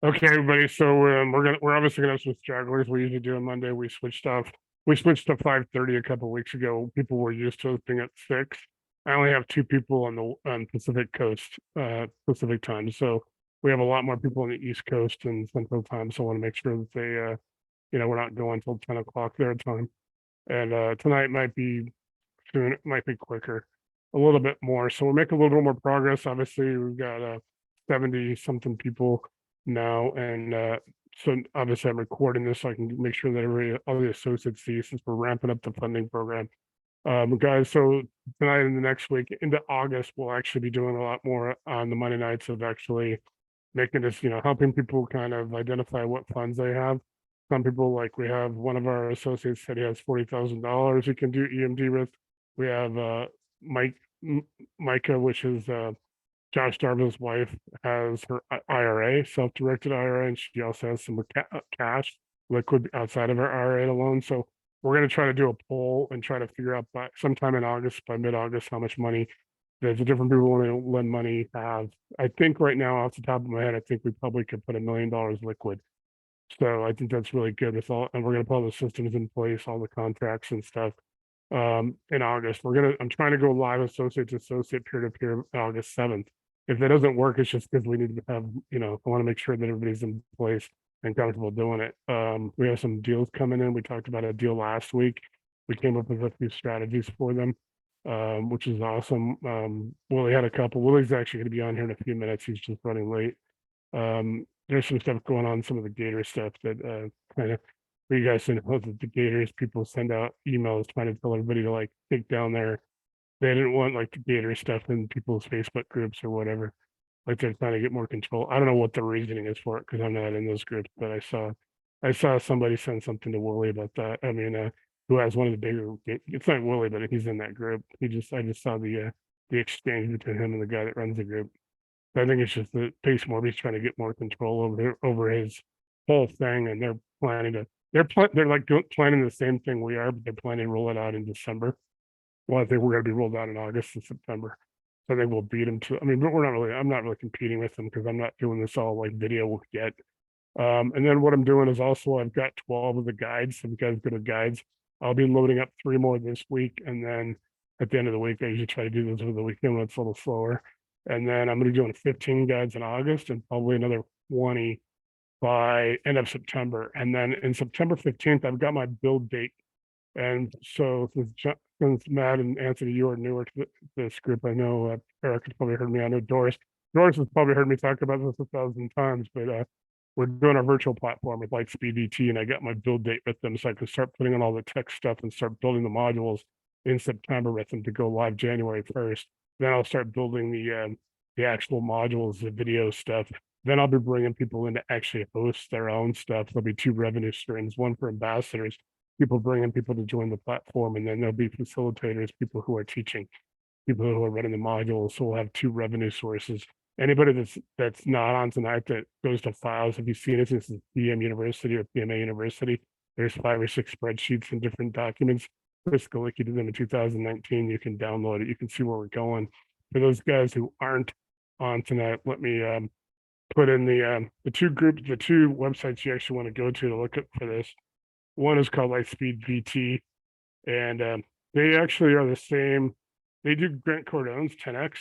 Okay, everybody. So we're obviously gonna have some stragglers. We usually do on Monday. We switched to 5:30 a couple weeks ago. People were used to opening at 6. I only have 2 people on the Pacific Coast, Pacific time. So we have a lot more people on the East Coast and Central time. So I want to make sure that they we're not going until 10 o'clock their time. And tonight might be soon, it might be quicker, a little bit more. So we're making a little bit more progress. Obviously, we've got 70 something people now. And so obviously I'm recording this so I can make sure that everybody, all the associates see, since we're ramping up the funding program. Guys, so tonight and the next week into August, we'll actually be doing a lot more on the Monday nights of actually making this, helping people kind of identify what funds they have. Some people, like we have one of our associates said he has $40,000 he can do EMD with. We have Micah, which is Josh Darville's wife, has her IRA, self-directed IRA, and she also has some cash liquid outside of her IRA alone. So we're going to try to do a poll and try to figure out by sometime in August, by mid-August, how much money there's different people want to lend money have. I think right now, off the top of my head, I think we probably could put $1 million liquid. So I think that's really good with all, and we're going to put all the systems in place, all the contracts and stuff. In August, I'm trying to go live associate to associate peer to peer August 7th. If that doesn't work, it's just because we need to have, I want to make sure that everybody's in place and comfortable doing it. We have some deals coming in. We talked about a deal last week. We came up with a few strategies for them, which is awesome. Willie had a couple. Willie's actually going to be on here in a few minutes. He's just running late. There's some stuff going on, some of the Gator stuff that kind of, for you guys to know that the Gators people send out emails trying to tell everybody to like take down they didn't want like the Gator stuff in people's Facebook groups or whatever. Like they're trying to get more control. I don't know what the reasoning is for it because I'm not in those groups, but I saw somebody send something to Willie about that. I mean, who has one of the bigger, it's not Willie, but he's in that group. I just saw the exchange between him and the guy that runs the group. I think it's just that Pace Morby's trying to get more control over his whole thing, and they're planning to they're like planning the same thing we are, but they're planning to roll it out in December. Well, I think we're going to be rolled out in August and September. So I think we'll beat them to. I mean, but I'm not really competing with them because I'm not doing this all like video yet. And then what I'm doing is also I've got 12 of the guides. So if you guys go to guides, I'll be loading up 3 more this week, and then at the end of the week, I usually try to do those over the weekend when it's a little slower. And then I'm going to be doing 15 guides in August and probably another 20 by end of September. And then in September 15th, I've got my build date. And so since Matt and Anthony, you are newer to this group, I know Eric has probably heard me. I know Doris has probably heard me talk about this 1,000 times, but we're doing our virtual platform with Lightspeed VT, and I got my build date with them so I can start putting on all the tech stuff and start building the modules in September with them to go live January 1st. Then I'll start building the actual modules, the video stuff. Then I'll be bringing people in to actually host their own stuff. There'll be 2 revenue streams, one for ambassadors, people bringing people to join the platform, and then there'll be facilitators, people who are teaching, people who are running the modules. So we'll have 2 revenue sources. Anybody that's not on tonight that goes to files, if you've seen it, this is PM University or PMA University, there's 5 or 6 spreadsheets and different documents. Chris Galicki did them in 2019. You can download it. You can see where we're going. For those guys who aren't on tonight, let me put in the 2 groups, the 2 websites you actually want to go to look up for this. One is called Lightspeed VT, and they actually are the same. They do Grant Cardone's 10X.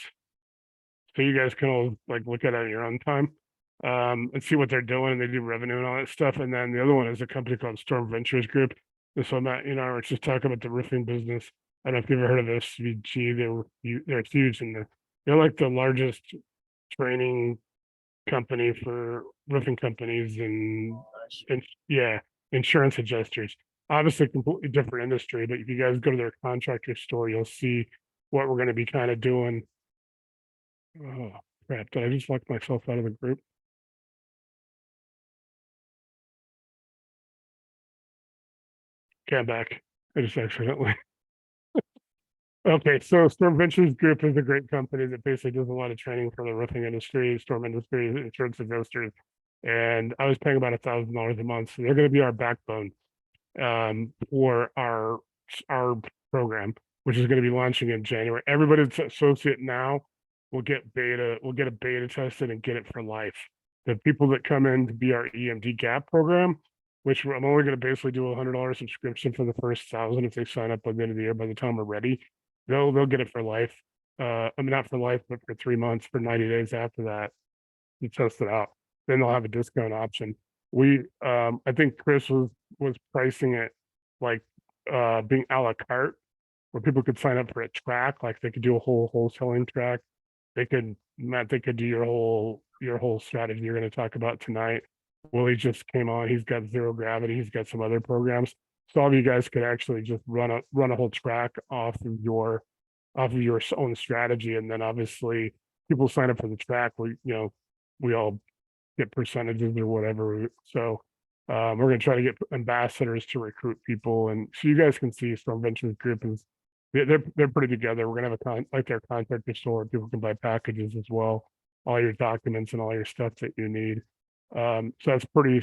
So you guys can all like look at it on your own time and see what they're doing. And they do revenue and all that stuff. And then the other one is a company called Storm Ventures Group. And so Matt, we're just talking about the roofing business. I don't know if you've ever heard of SVG. They're huge, and they're like the largest training company for roofing companies and yeah, insurance adjusters. Obviously, completely different industry, but if you guys go to their contractor store, you'll see what we're going to be kind of doing. Oh crap! Did I just lock myself out of the group? Okay, I'm back. I just accidentally. Okay, so Storm Ventures Group is a great company that basically does a lot of training for the roofing industry, storm industry, insurance adjusters, and I was paying about $1,000 a month. So they're going to be our backbone for our program, which is going to be launching in January. Everybody that's associate now will get a beta tested and get it for life. The people that come in to be our EMD gap program, which I'm only going to basically do $100 subscription for the first 1,000 if they sign up by the end of the year. By the time we're ready, they'll get it for life. I mean, not for life, but for 3 months, for 90 days after that, to test it out. Then they'll have a discount option. I think Chris was pricing it like being a la carte, where people could sign up for a track, like they could do a whole wholesaling track. Matt, they could do your whole strategy you're going to talk about tonight. Willie just came on. He's got zero gravity. He's got some other programs. So all of you guys could actually just run a whole track off of your own strategy, and then obviously people sign up for the track. We all get percentages or whatever. So we're going to try to get ambassadors to recruit people, and so you guys can see Storm Ventures Group is they're pretty together. We're gonna have like their contractor store. People can buy packages as well, all your documents and all your stuff that you need. So that's pretty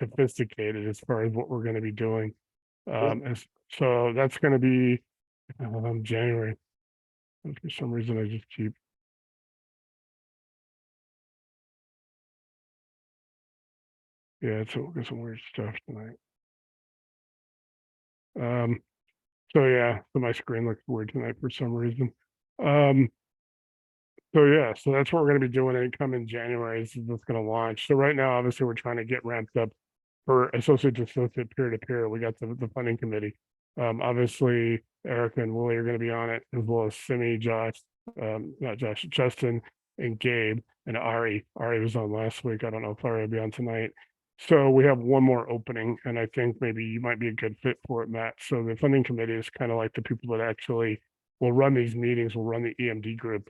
sophisticated as far as what we're going to be doing. So that's going to be January. And for some reason, I just keep. Yeah, it's some weird stuff tonight. So yeah, so my screen looks weird tonight for some reason. So yeah, so that's what we're going to be doing and come in January. This is what's going to launch. So right now, obviously, we're trying to get ramped up for associate to associate, peer to peer. We got the funding committee. Obviously, Erica and Willie are going to be on it, as well as Simi, Josh, not Josh, Justin, and Gabe, and Ari. Ari was on last week. I don't know if Ari will be on tonight. So we have one more opening, and I think maybe you might be a good fit for it, Matt. So the funding committee is kind of like the people that actually will run these meetings, will run the EMD group,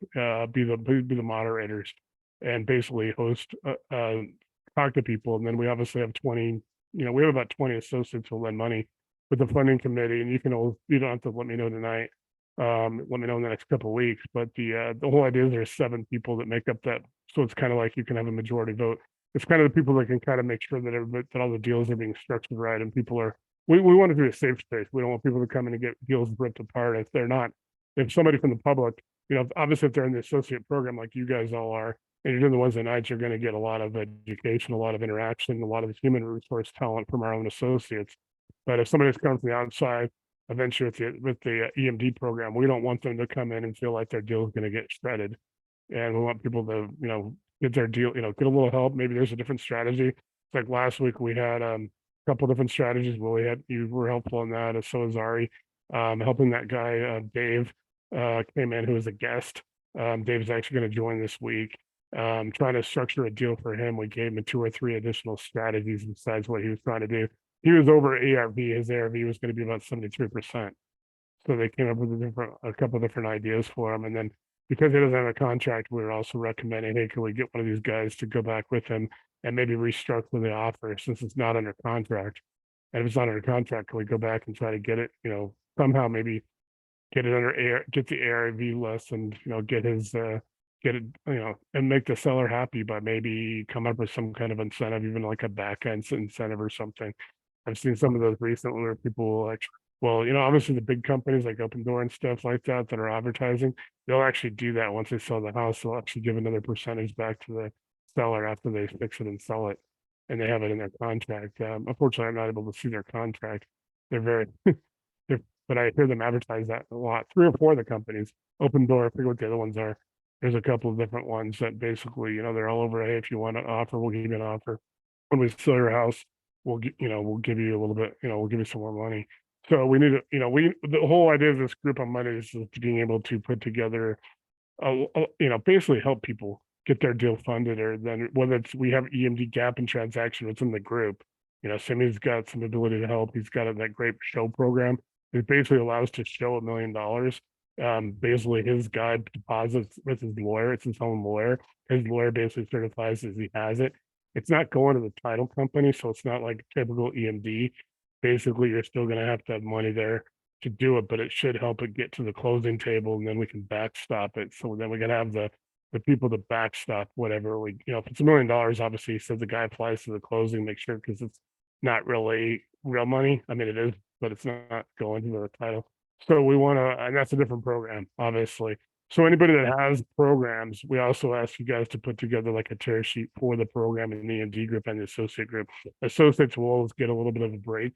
be the moderators, and basically host, talk to people. And then we obviously have 20, we have about 20 associates who lend money with the funding committee, and you don't have to let me know tonight. Let me know in the next couple of weeks. But the whole idea is there's 7 people that make up that, so it's kind of like you can have a majority vote. It's kind of the people that can kind of make sure that all the deals are being structured right, and people are. We want to do a safe space. We don't want people to come in and get deals ripped apart if they're not. If somebody from the public, obviously if they're in the associate program like you guys all are, and you're doing the Wednesday nights, you're going to get a lot of education, a lot of interaction, a lot of human resource talent from our own associates. But if somebody's coming from the outside, eventually with the EMD program, we don't want them to come in and feel like their deal is going to get shredded. And we want people to, get their deal, get a little help. Maybe there's a different strategy. Like last week, we had a couple different strategies. You were helpful in that, as so is Ari, helping that guy, Dave, came in, who was a guest. Dave's actually going to join this week. Trying to structure a deal for him. We gave him 2 or 3 additional strategies besides what he was trying to do. He was over ARV. His ARV was going to be about 73%. So they came up with a couple of different ideas for him. And then because he doesn't have a contract, we were also recommending, hey, can we get one of these guys to go back with him and maybe restructure the offer since it's not under contract? And if it's not under contract, can we go back and try to get it, somehow maybe get it under air, get the ARV list, and get his get it, and make the seller happy by maybe come up with some kind of incentive, even like a back end incentive or something. I've seen some of those recently where people will like, well, obviously the big companies like Open Door and stuff like that are advertising, they'll actually do that once they sell the house. They'll actually give another percentage back to the seller after they fix it and sell it, and they have it in their contract. Unfortunately, I'm not able to see their contract. They're very, but I hear them advertise that a lot. 3 or 4 of the companies, Open Door, I forget what the other ones are. There's a couple of different ones that basically, they're all over. Hey, if you want an offer, we'll give you an offer. When we sell your house, we'll give you a little bit, we'll give you some more money. So we need to, the whole idea of this group on Monday is being able to put together, basically help people get their deal funded, or then whether it's we have EMD gap and transaction within the group. Simi's got some ability to help. He's got that great show program. It basically allows to show $1 million. Basically his guy deposits with his lawyer. It's his own lawyer. His lawyer basically certifies as he has it. It's not going to the title company, so it's not like typical EMD. Basically, you're still going to have money there to do it, but it should help it get to the closing table, and then we can backstop it. So then we can have the people to backstop whatever we, if it's $1 million, obviously, so the guy applies to the closing, make sure, because it's not really real money. I mean, it is, but it's not going to the title. So we want to, and that's a different program, obviously. So anybody that has programs, we also ask you guys to put together like a tear sheet for the program in the EMD group and the associate group. Associates will always get a little bit of a break.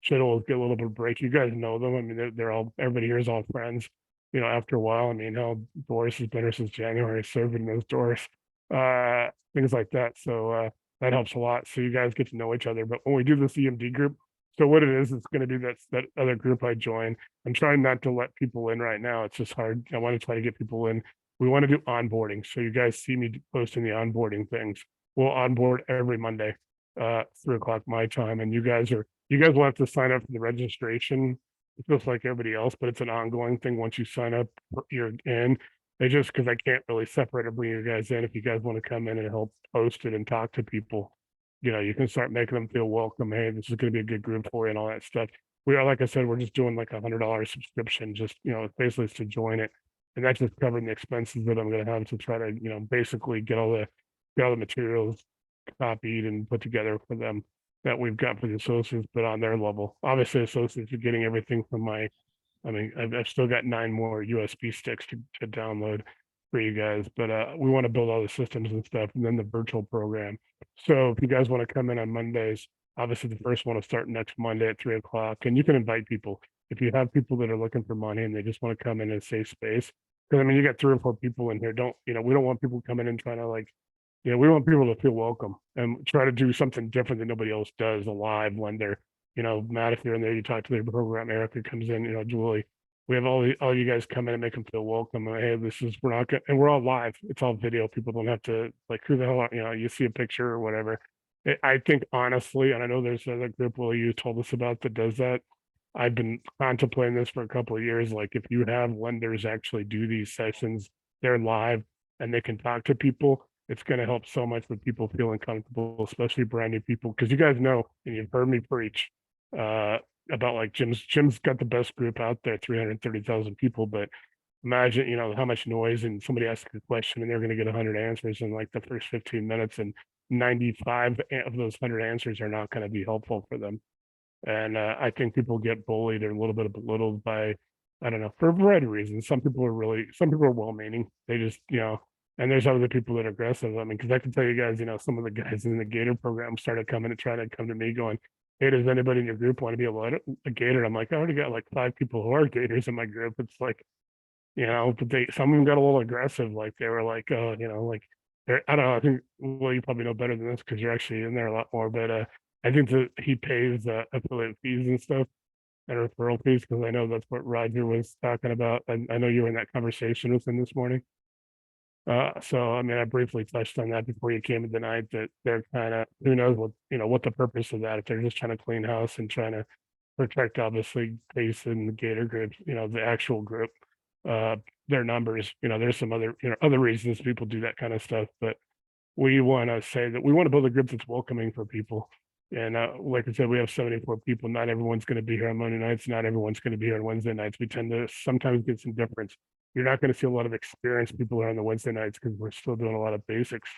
Should always get a little bit of a break. You guys know them. I mean, they're all, everybody here is all friends. You know, after a while, I mean, hell, Boris has been here since January, serving those doors, things like that. So that helps a lot. So you guys get to know each other. But when we do this EMD group, so what it is, it's going to be that other group I joined. I'm trying not to let people in right now. It's just hard. I want to try to get people in. We want to do onboarding. So you guys see me posting the onboarding things. We'll onboard every Monday, 3 o'clock my time. And you guys will have to sign up for the registration. It's just like everybody else, but it's an ongoing thing. Once you sign up, you're in. They just, because I can't really separate or bring you guys in. If you guys want to come in and help post it and talk to people, you know, you can start making them feel welcome. Hey, this is going to be a good group for you and all that stuff. We are, like I said, we're just doing like $100 subscription, just, you know, basically to join it. And that's just covering the expenses that I'm going to have to try to, you know, basically get all the materials copied and put together for them that we've got for the associates, but on their level. Obviously, associates are getting everything from I mean, I've still got 9 more USB sticks to download for you guys, but we want to build all the systems and stuff, and then the virtual program. So if you guys want to come in on Mondays, obviously the first one will start next Monday at 3 o'clock, and you can invite people. If you have people that are looking for money and they just want to come in a safe space, because I mean, you got 3 or 4 people in here. We don't want people coming in trying to like, we want people to feel welcome and try to do something different that nobody else does alive when they're, Matt, if you're in there, you talk to the program, Erica comes in, Julie, we have all you guys come in and make them feel welcome. Hey, we're not gonna, and we're all live. It's all video. People don't have to like, who the hell, you see a picture or whatever. I think honestly, and I know there's another group Will you told us about that does that. I've been contemplating this for a couple of years. Like if you have lenders actually do these sessions, they're live and they can talk to people. It's going to help so much with people feeling comfortable, especially brand new people. Because you guys know, and you've heard me preach about like Jim's got the best group out there, 330,000 people. But imagine, how much noise and somebody asks a question and they're going to get 100 answers in like the first 15 minutes, and 95 of those 100 answers are not going to be helpful for them. And I think people get bullied or a little bit belittled by, I don't know, for a variety of reasons. Some people are well-meaning. They just, and there's other people that are aggressive. I mean, because I can tell you guys, some of the guys in the Gator program started coming and trying to come to me going, hey, does anybody in your group want to be a Gator? I'm like, I already got like 5 people who are Gators in my group. It's like, but some of them got a little aggressive. Like they were like, oh, like I don't know. I think, well, you probably know better than this because you're actually in there a lot more. But I think that he pays affiliate fees and stuff and referral fees, because I know that's what Roger was talking about. I know you were in that conversation with him this morning. So I mean, I briefly touched on that before you came in tonight, that they're kind of, who knows what the purpose of that, if they're just trying to clean house and trying to protect, obviously, Pace and the Gator groups, the actual group, uh, their numbers. There's some other reasons people do that kind of stuff, but we want to say that we want to build a group that's welcoming for people. And like I said, we have 74 people. Not everyone's going to be here on Monday nights. Not everyone's going to be here on Wednesday nights. We tend to sometimes get some difference. You're not going to see a lot of experienced people here on the Wednesday nights because we're still doing a lot of basics.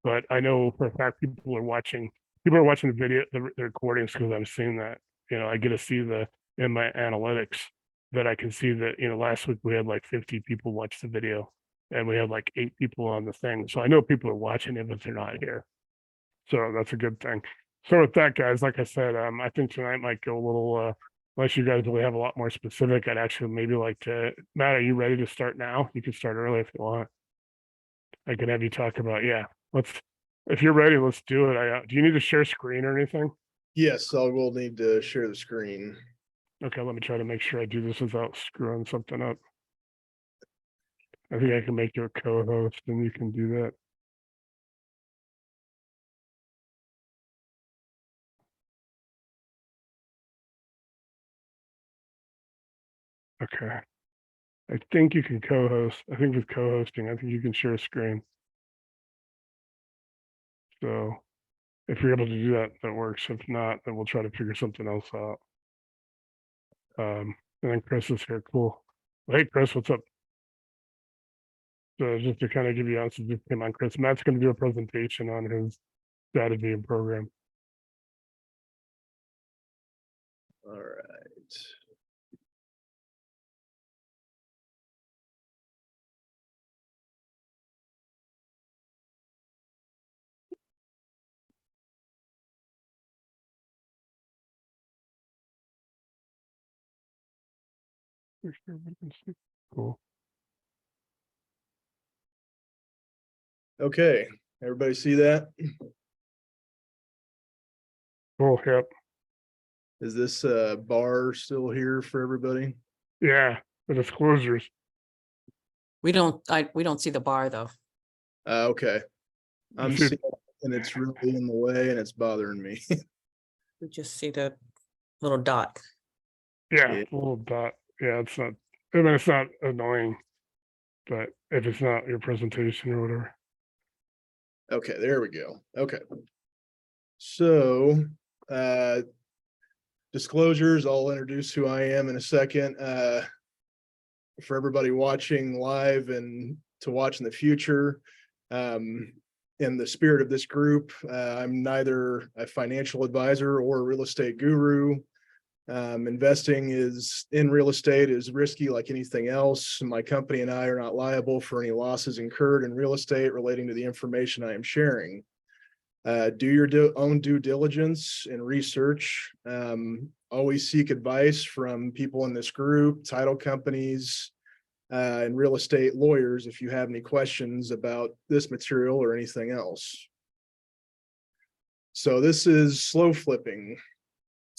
But I know for a fact people are watching the video, the recordings, because I'm seeing that. I get to see in my analytics that I can see that, last week we had like 50 people watch the video and we had like 8 people on the thing. So I know people are watching it, but they're not here. So that's a good thing. So with that, guys, like I said, I think tonight might go a little, unless you guys really have a lot more specific, I'd actually maybe like to, Matt, are you ready to start now? You can start early if you want. I can have you talk about, yeah, if you're ready, let's do it. Do you need to share screen or anything? Yes, I will need to share the screen. Okay, let me try to make sure I do this without screwing something up. I think I can make you a co-host and you can do that. Okay. I think you can co-host. I think with co-hosting, I think you can share a screen. So if you're able to do that, that works. If not, then we'll try to figure something else out. And then Chris is here. Cool. Well, hey, Chris, what's up? So just to kind of give you an answer, just came on, Chris. Matt's going to do a presentation on his strategy and program. All right. Make sure everybody can see. Cool. Okay, everybody see that? Cool. Yep. Is this bar still here for everybody? Yeah. The disclosures. We don't see the bar though. Okay. I'm should- seeing it, and it's really in the way and it's bothering me. We just see the little dot. Yeah. Yeah. Little dot. Yeah. It's not. I mean, it's not annoying, but if it's not your presentation or whatever. Okay, there we go. Okay. So, disclosures, I'll introduce who I am in a second. For everybody watching live and to watch in the future, in the spirit of this group, I'm neither a financial advisor or a real estate guru. Investing in real estate is risky like anything else. My company and I are not liable for any losses incurred in real estate relating to the information I am sharing. Do your own due diligence and research. Always seek advice from people in this group, title companies, and real estate lawyers if you have any questions about this material or anything else. So this is slow flipping,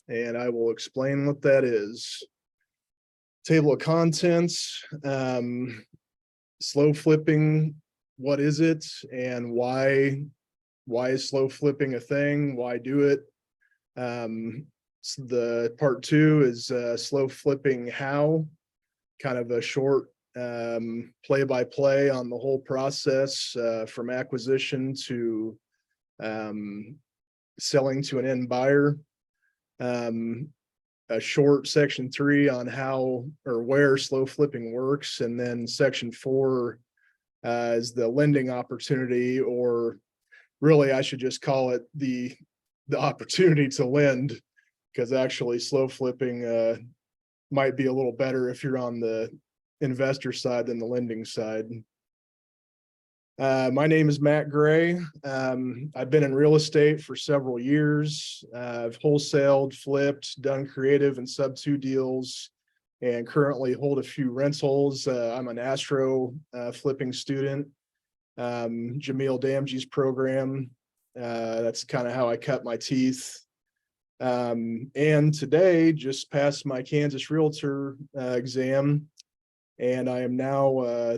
and I will explain what that is. Table of contents, slow flipping, what is it and why is slow flipping a thing? Why do it? So the part 2 is slow flipping how, kind of a short play-by-play on the whole process from acquisition to selling to an end buyer. A short section 3 on how or where slow flipping works, and then section 4 is the lending opportunity, or really I should just call it the opportunity to lend, because actually slow flipping might be a little better if you're on the investor side than the lending side. My name is Matt Gray. I've been in real estate for several years. I've wholesaled, flipped, done creative and sub 2 deals, and currently hold a few rentals. I'm an Astro flipping student, Jamil Damji's program. That's kind of how I cut my teeth. And today just passed my Kansas Realtor exam, and I am now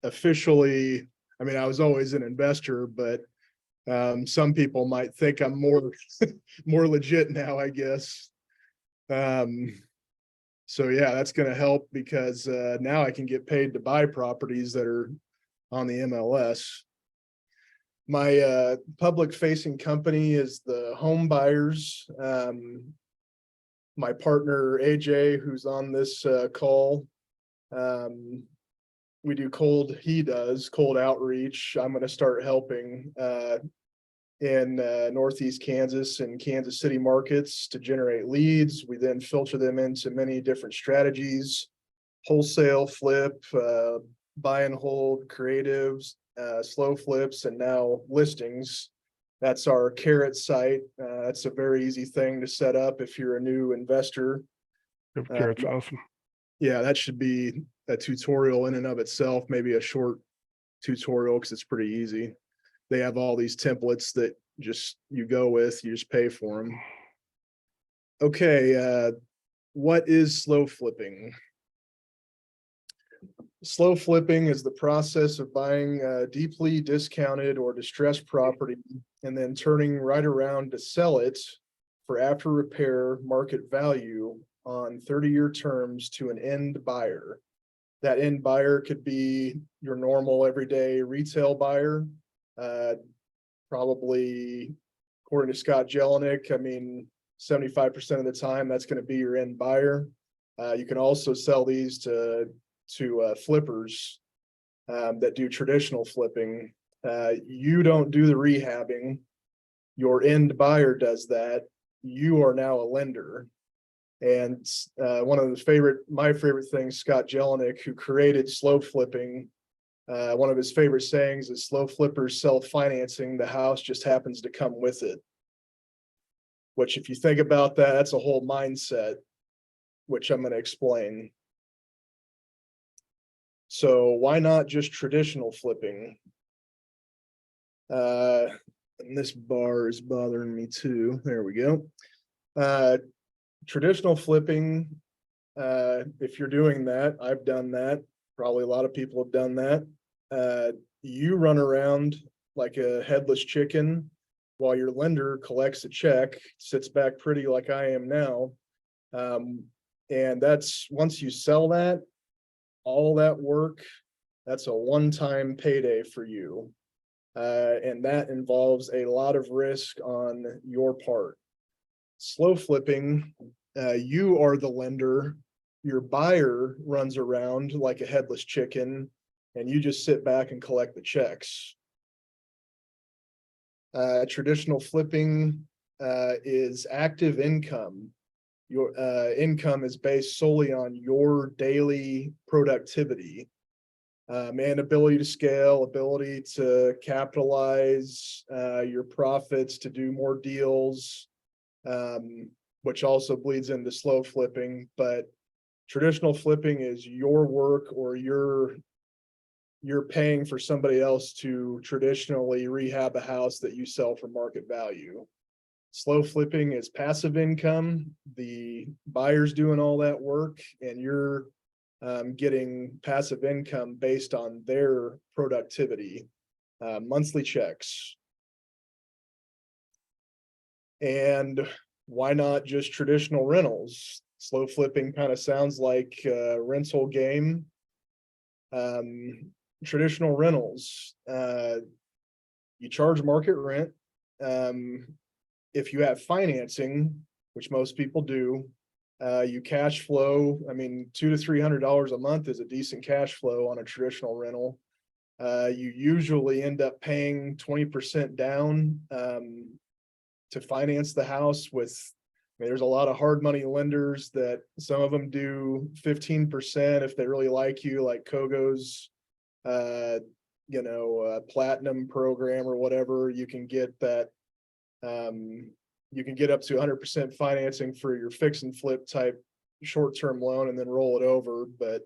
officially, I mean, I was always an investor, but some people might think I'm more legit now, I guess. So yeah, that's going to help, because now I can get paid to buy properties that are on the MLS. My public facing company is the Home Buyers. My partner AJ, who's on this call, he does cold outreach. I'm going to start helping in Northeast Kansas and Kansas City markets to generate leads. We then filter them into many different strategies: wholesale, flip, buy and hold, creatives, slow flips, and now listings. That's our Carrot site. That's a very easy thing to set up if you're a new investor. It's awesome. Yeah, that should be a tutorial in and of itself, maybe a short tutorial, because it's pretty easy. They have all these templates that just you go with, you just pay for them. Okay, what is slow flipping? Slow flipping is the process of buying deeply discounted or distressed property and then turning right around to sell it for after repair market value on 30-year terms to an end buyer. That end buyer could be your normal everyday retail buyer. Probably, according to Scott Jelinek, I mean, 75% of the time that's going to be your end buyer. You can also sell these to flippers that do traditional flipping. You don't do the rehabbing. Your end buyer does that. You are now a lender. And one of my favorite things, Scott Jelinek, who created slow flipping, one of his favorite sayings is, slow flippers self-financing, the house just happens to come with it. Which, if you think about that, that's a whole mindset, which I'm going to explain. So why not just traditional flipping? And this bar is bothering me too. There we go. Traditional flipping, if you're doing that, I've done that. Probably a lot of people have done that. You run around like a headless chicken while your lender collects a check, sits back pretty like I am now. And that's, once you sell that, all that work, that's a one-time payday for you. And that involves a lot of risk on your part. Slow flipping, you are the lender, your buyer runs around like a headless chicken, and you just sit back and collect the checks. Traditional flipping is active income. Your income is based solely on your daily productivity. And ability to scale, ability to capitalize your profits to do more deals, which also bleeds into slow flipping. But traditional flipping is your work, or you're paying for somebody else to traditionally rehab a house that you sell for market value. Slow flipping is passive income. The buyer's doing all that work, and you're getting passive income based on their productivity, monthly checks. And why not just traditional rentals? Slow flipping kind of sounds like a rental game. Traditional rentals, you charge market rent. If you have financing, which most people do, you cash flow. I mean, $200 to $300 a month is a decent cash flow on a traditional rental. You usually end up paying 20% down to finance the house with, I mean, there's a lot of hard money lenders that some of them do 15% if they really like you, like Kogo's, platinum program or whatever. You can get that. You can get up to 100% financing for your fix and flip type short-term loan and then roll it over. But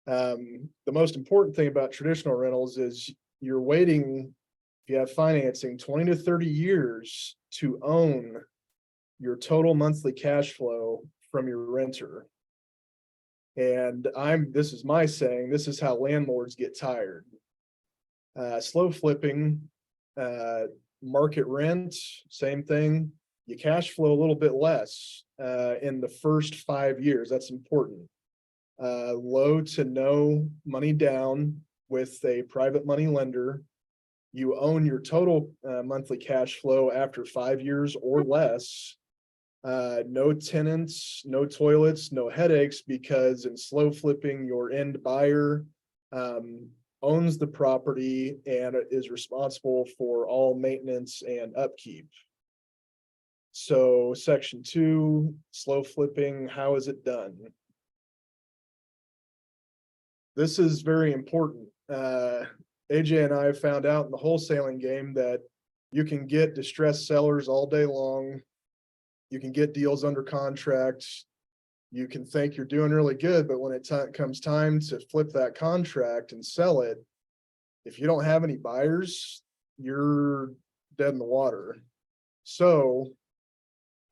the most important thing about traditional rentals is you're waiting, if you have financing, 20 to 30 years to own your total monthly cash flow from your renter. And this is my saying, this is how landlords get tired. Slow flipping, market rent, same thing. You cash flow a little bit less in the first 5 years. That's important. Low to no money down with a private money lender. You own your total monthly cash flow after 5 years or less. No tenants, no toilets, no headaches, because in slow flipping, your end buyer owns the property and is responsible for all maintenance and upkeep. So section 2, slow flipping, how is it done? This is very important. AJ and I found out in the wholesaling game that you can get distressed sellers all day long. You can get deals under contract. You can think you're doing really good, but when it comes time to flip that contract and sell it, if you don't have any buyers, you're dead in the water. So,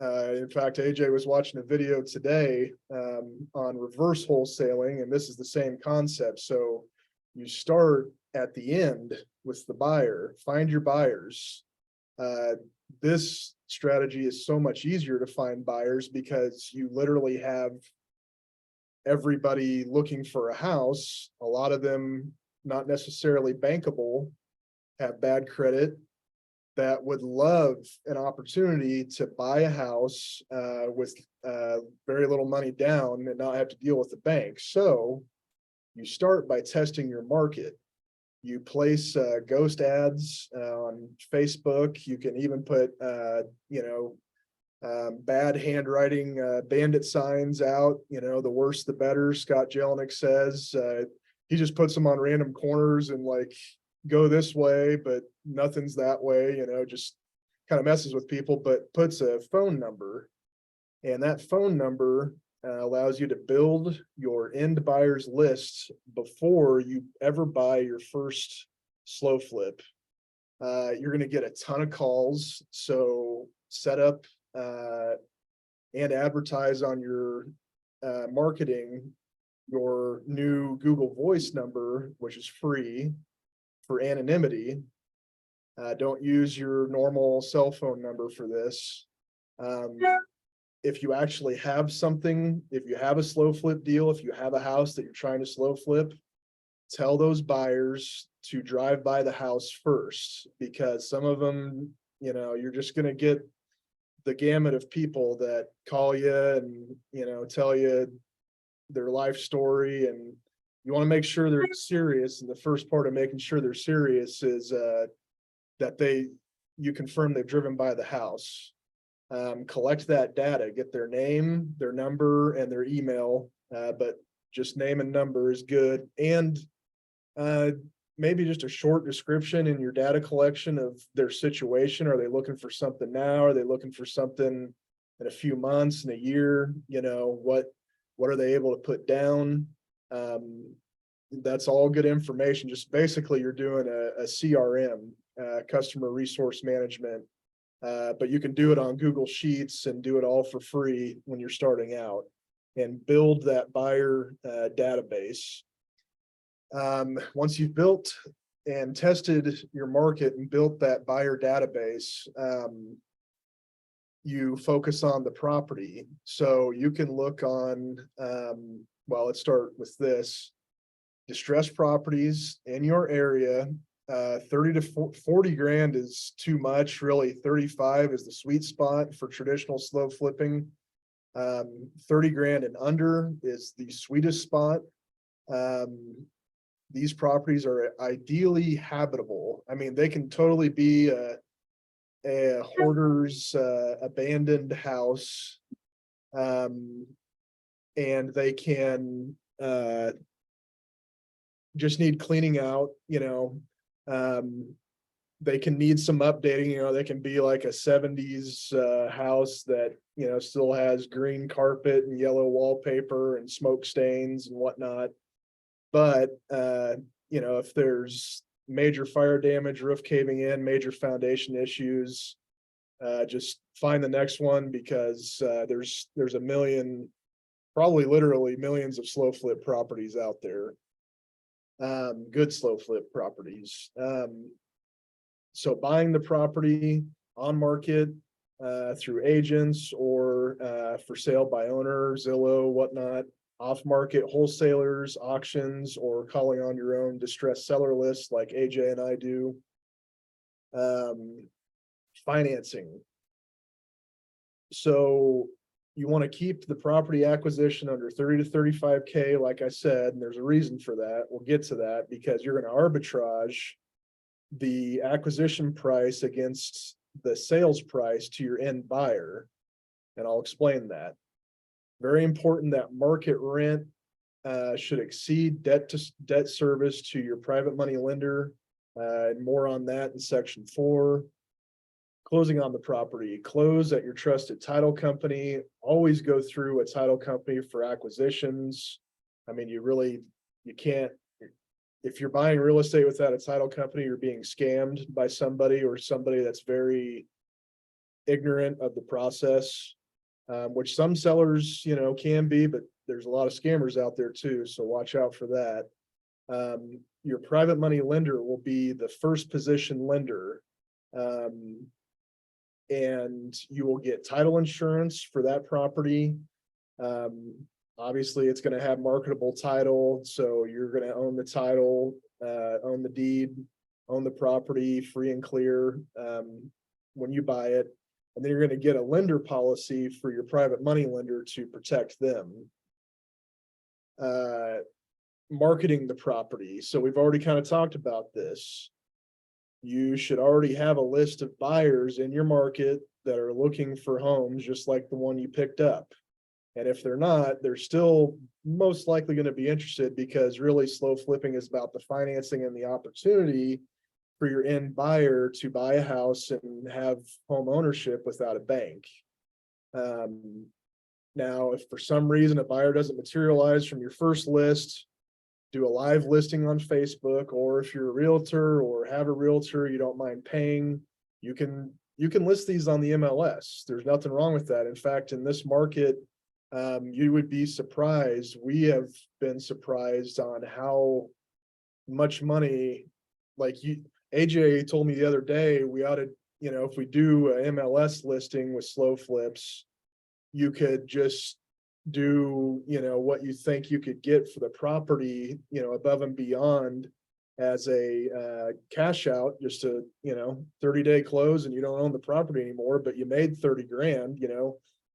in fact, AJ was watching a video today on reverse wholesaling, and this is the same concept. So you start at the end with the buyer, find your buyers. This strategy is so much easier to find buyers because you literally have everybody looking for a house. A lot of them not necessarily bankable, have bad credit, that would love an opportunity to buy a house with very little money down and not have to deal with the bank. So you start by testing your market. You place ghost ads on Facebook. You can even put, bad handwriting bandit signs out. The worse, the better, Scott Jelinek says. He just puts them on random corners and like, go this way, but nothing's that way, just kind of messes with people, but puts a phone number. And that phone number allows you to build your end buyers list before you ever buy your first slow flip. You're gonna get a ton of calls, so set up and advertise on your marketing your new Google Voice number, which is free for anonymity. Don't use your normal cell phone number for this. If you actually have something, if you have a slow flip deal, if you have a house that you're trying to slow flip, tell those buyers to drive by the house first, because some of them, you know, you're just gonna get the gamut of people that call you and, you know, tell you their life story, and you want to make sure they're serious. And the first part of making sure they're serious is that you confirm they've driven by the house. Collect that data, get their name, their number, and their email, but just name and number is good. And maybe just a short description in your data collection of their situation. Are they looking for something now? Are they looking for something in a few months, in a year? You know, what are they able to put down? That's all good information. Just basically you're doing a CRM, customer resource management, but you can do it on Google Sheets and do it all for free when you're starting out, and build that buyer database. Once you've built and tested your market and built that buyer database, you focus on the property. So you can look on, well, let's start with this. Distressed properties in your area, 30 to 40 grand is too much, really. 35 is the sweet spot for traditional slow flipping. 30 grand and under is the sweetest spot. These properties are ideally habitable. I mean, they can totally be a hoarder's abandoned house, and they can just need cleaning out, you know. They can need some updating, you know. They can be like a 70s house that, you know, still has green carpet and yellow wallpaper and smoke stains and whatnot. But you know, if there's major fire damage, roof caving in, major foundation issues, just find the next one, because there's a million, probably literally millions of slow flip properties out there. Good slow flip properties. So buying the property on market through agents, or for sale by owner, Zillow, whatnot, off market wholesalers, auctions, or calling on your own distressed seller list like AJ and I do. Financing. So you want to keep the property acquisition under 30 to 35K, like I said, and there's a reason for that. We'll get to that, because you're going to arbitrage the acquisition price against the sales price to your end buyer. And I'll explain that. Very important that market rent should exceed debt service to your private money lender. And more on that in section 4. Closing on the property. Close at your trusted title company. Always go through a title company for acquisitions. I mean, you can't, if you're buying real estate without a title company, you're being scammed by somebody, or somebody that's very ignorant of the process, which some sellers, you know, can be, but there's a lot of scammers out there too. So watch out for that. Your private money lender will be the first position lender. And you will get title insurance for that property. Obviously it's going to have marketable title. So you're going to own the title, own the deed, own the property free and clear when you buy it. And then you're going to get a lender policy for your private money lender to protect them. Marketing the property. So we've already kind of talked about this. You should already have a list of buyers in your market that are looking for homes just like the one you picked up. And if they're not, they're still most likely going to be interested, because really slow flipping is about the financing and the opportunity for your end buyer to buy a house and have home ownership without a bank. Now, if for some reason a buyer doesn't materialize from your first list, do a live listing on Facebook, or if you're a realtor or have a realtor you don't mind paying, you can list these on the MLS. There's nothing wrong with that. In fact, in this market, you would be surprised. We have been surprised on how much money, AJ told me the other day, we ought to, if we do a MLS listing with Slow Flips, you could just do, what you think you could get for the property, above and beyond as a cash out, just a 30-day close, and you don't own the property anymore, but you made 30 grand,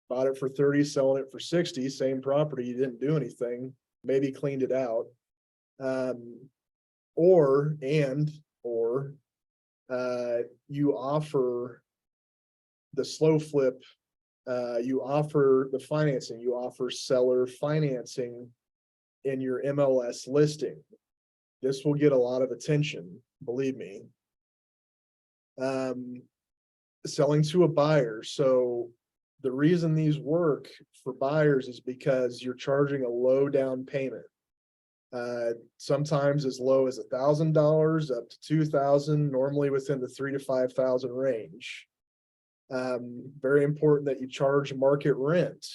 bought it for 30, selling it for 60, same property, you didn't do anything, maybe cleaned it out. Or you offer the Slow Flip, you offer the financing, you offer seller financing in your MLS listing. This will get a lot of attention, believe me. Selling to a buyer. So the reason these work for buyers is because you're charging a low down payment. Sometimes as low as $1,000 up to $2,000, normally within the $3,000 to $5,000 range. Very important that you charge market rent.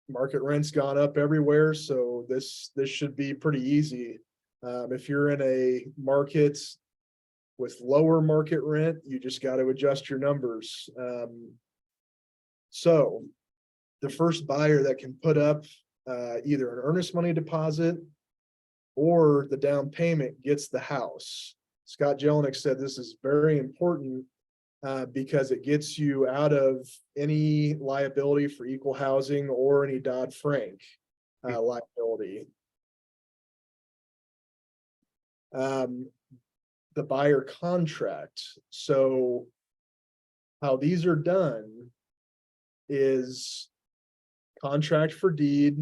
Market rent's gone up everywhere, so this should be pretty easy. If you're in a market with lower market rent, you just got to adjust your numbers. So the first buyer that can put up either an earnest money deposit or the down payment gets the house. Scott Jelinek said this is very important because it gets you out of any liability for equal housing or any Dodd-Frank liability. The buyer contract. So how these are done is contract for deed.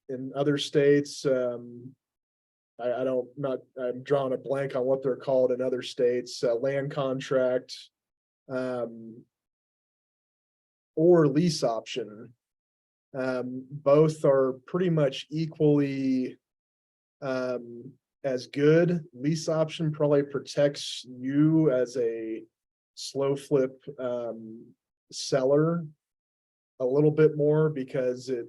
In other states, I'm drawing a blank on what they're called in other states, land contract, or lease option. Both are pretty much equally as good. Lease option probably protects you as a Slow Flip seller a little bit more because it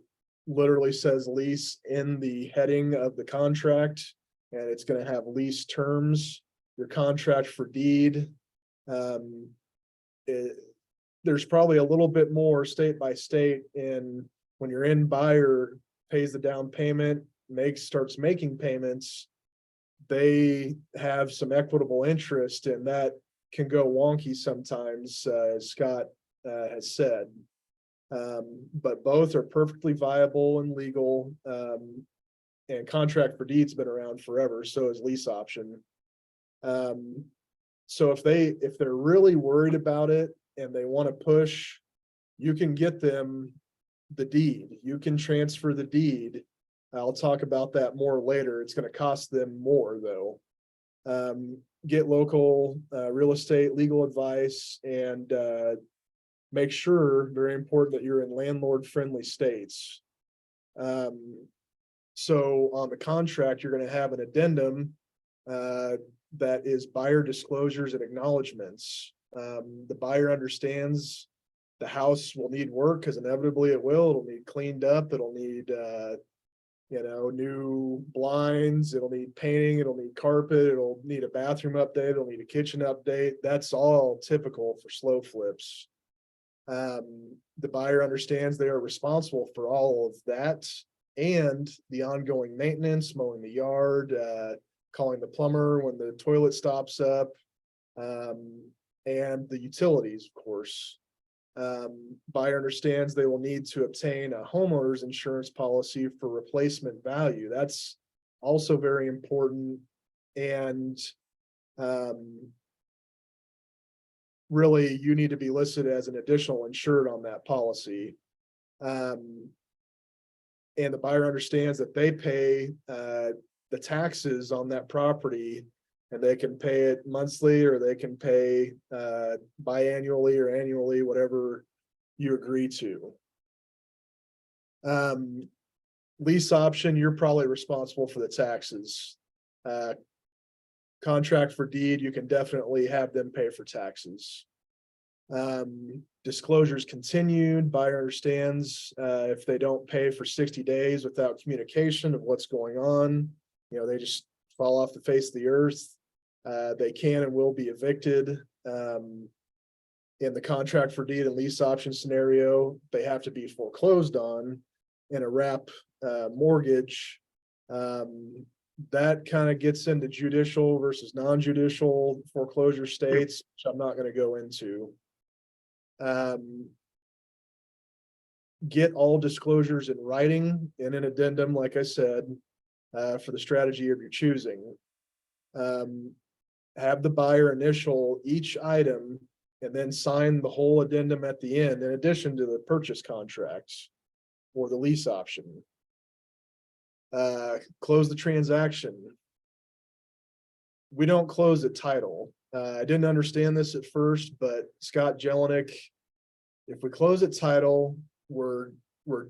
literally says lease in the heading of the contract, and it's going to have lease terms. Your contract for deed, there's probably a little bit more state by state in when you're in, buyer pays the down payment, starts making payments, they have some equitable interest, and that can go wonky sometimes, as Scott has said. But both are perfectly viable and legal, and contract for deed's been around forever, so is lease option. So if they're really worried about it and they want to push, you can get them the deed. You can transfer the deed. I'll talk about that more later. It's going to cost them more though. Get local real estate legal advice, and make sure, very important, that you're in landlord friendly states. So on the contract, you're going to have an addendum that is buyer disclosures and acknowledgements. The buyer understands the house will need work, because inevitably it will. It'll need cleaned up. It'll need new blinds. It'll need painting. It'll need carpet. It'll need a bathroom update. It'll need a kitchen update. That's all typical for Slow Flips. The buyer understands they are responsible for all of that and the ongoing maintenance, mowing the yard, calling the plumber when the toilet stops up, and the utilities, of course. Buyer understands they will need to obtain a homeowner's insurance policy for replacement value. That's also very important. And really, you need to be listed as an additional insured on that policy. And the buyer understands that they pay the taxes on that property, and they can pay it monthly, or they can pay biannually or annually, whatever you agree to. Lease option, you're probably responsible for the taxes. Contract for deed, you can definitely have them pay for taxes. Disclosures continued, buyer understands, if they don't pay for 60 days without communication of what's going on, you know, they just fall off the face of the earth. They can and will be evicted. In the contract for deed and lease option scenario, they have to be foreclosed on in a wrap mortgage. That kind of gets into judicial versus non-judicial foreclosure states, which I'm not going to go into. Get all disclosures in writing in an addendum, like I said, for the strategy of your choosing. Have the buyer initial each item and then sign the whole addendum at the end, in addition to the purchase contracts or the lease option. Close the transaction. We don't close the title. I didn't understand this at first, but Scott Jelinek, if we close a title, we're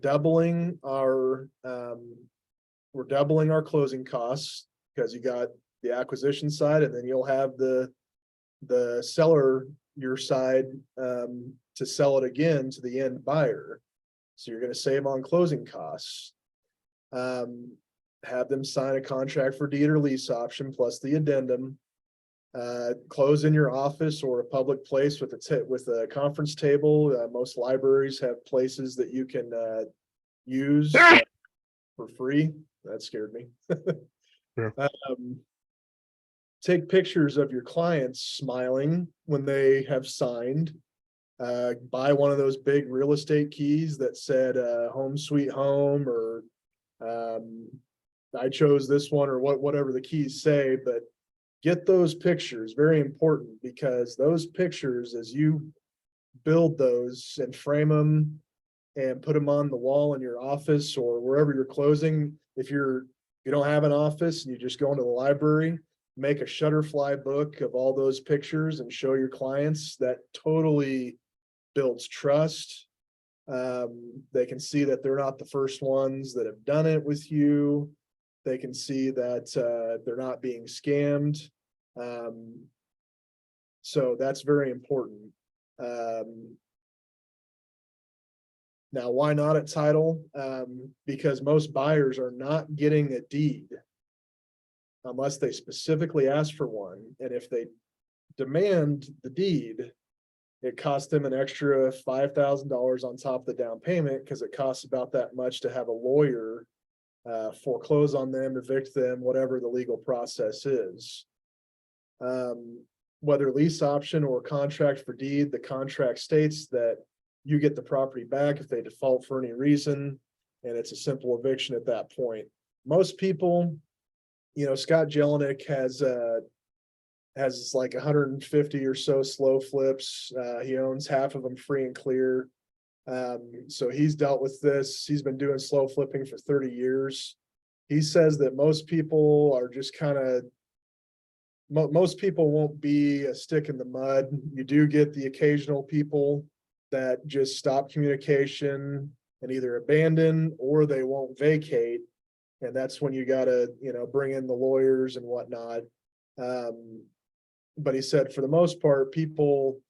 doubling our closing costs, because you got the acquisition side, and then you'll have the seller, your side, to sell it again to the end buyer. So you're going to save on closing costs. Have them sign a contract for deed or lease option plus the addendum. Close in your office or a public place with a conference table. Most libraries have places that you can use for free. That scared me. Yeah. Take pictures of your clients smiling when they have signed. Buy one of those big real estate keys that said home sweet home, or I chose this one, or whatever the keys say, but get those pictures, very important, because those pictures, as you build those and frame them and put them on the wall in your office or wherever you're closing, if you don't have an office and you just go into the library, make a Shutterfly book of all those pictures and show your clients. That totally builds trust. They can see that they're not the first ones that have done it with you. They can see that they're not being scammed. So that's very important. Now, why not a title? Because most buyers are not getting a deed unless they specifically ask for one. And if they demand the deed, it costs them an extra $5,000 on top of the down payment, because it costs about that much to have a lawyer foreclose on them, evict them, whatever the legal process is. Whether lease option or contract for deed, the contract states that you get the property back if they default for any reason, and it's a simple eviction at that point. Most people, Scott Jelinek has like 150 or so slow flips. He owns half of them free and clear. So he's dealt with this. He's been doing slow flipping for 30 years. He says that most people are just most people won't be a stick in the mud. You do get the occasional people that just stop communication and either abandon or they won't vacate. And that's when you gotta, bring in the lawyers and whatnot. But he said, for the most part, people,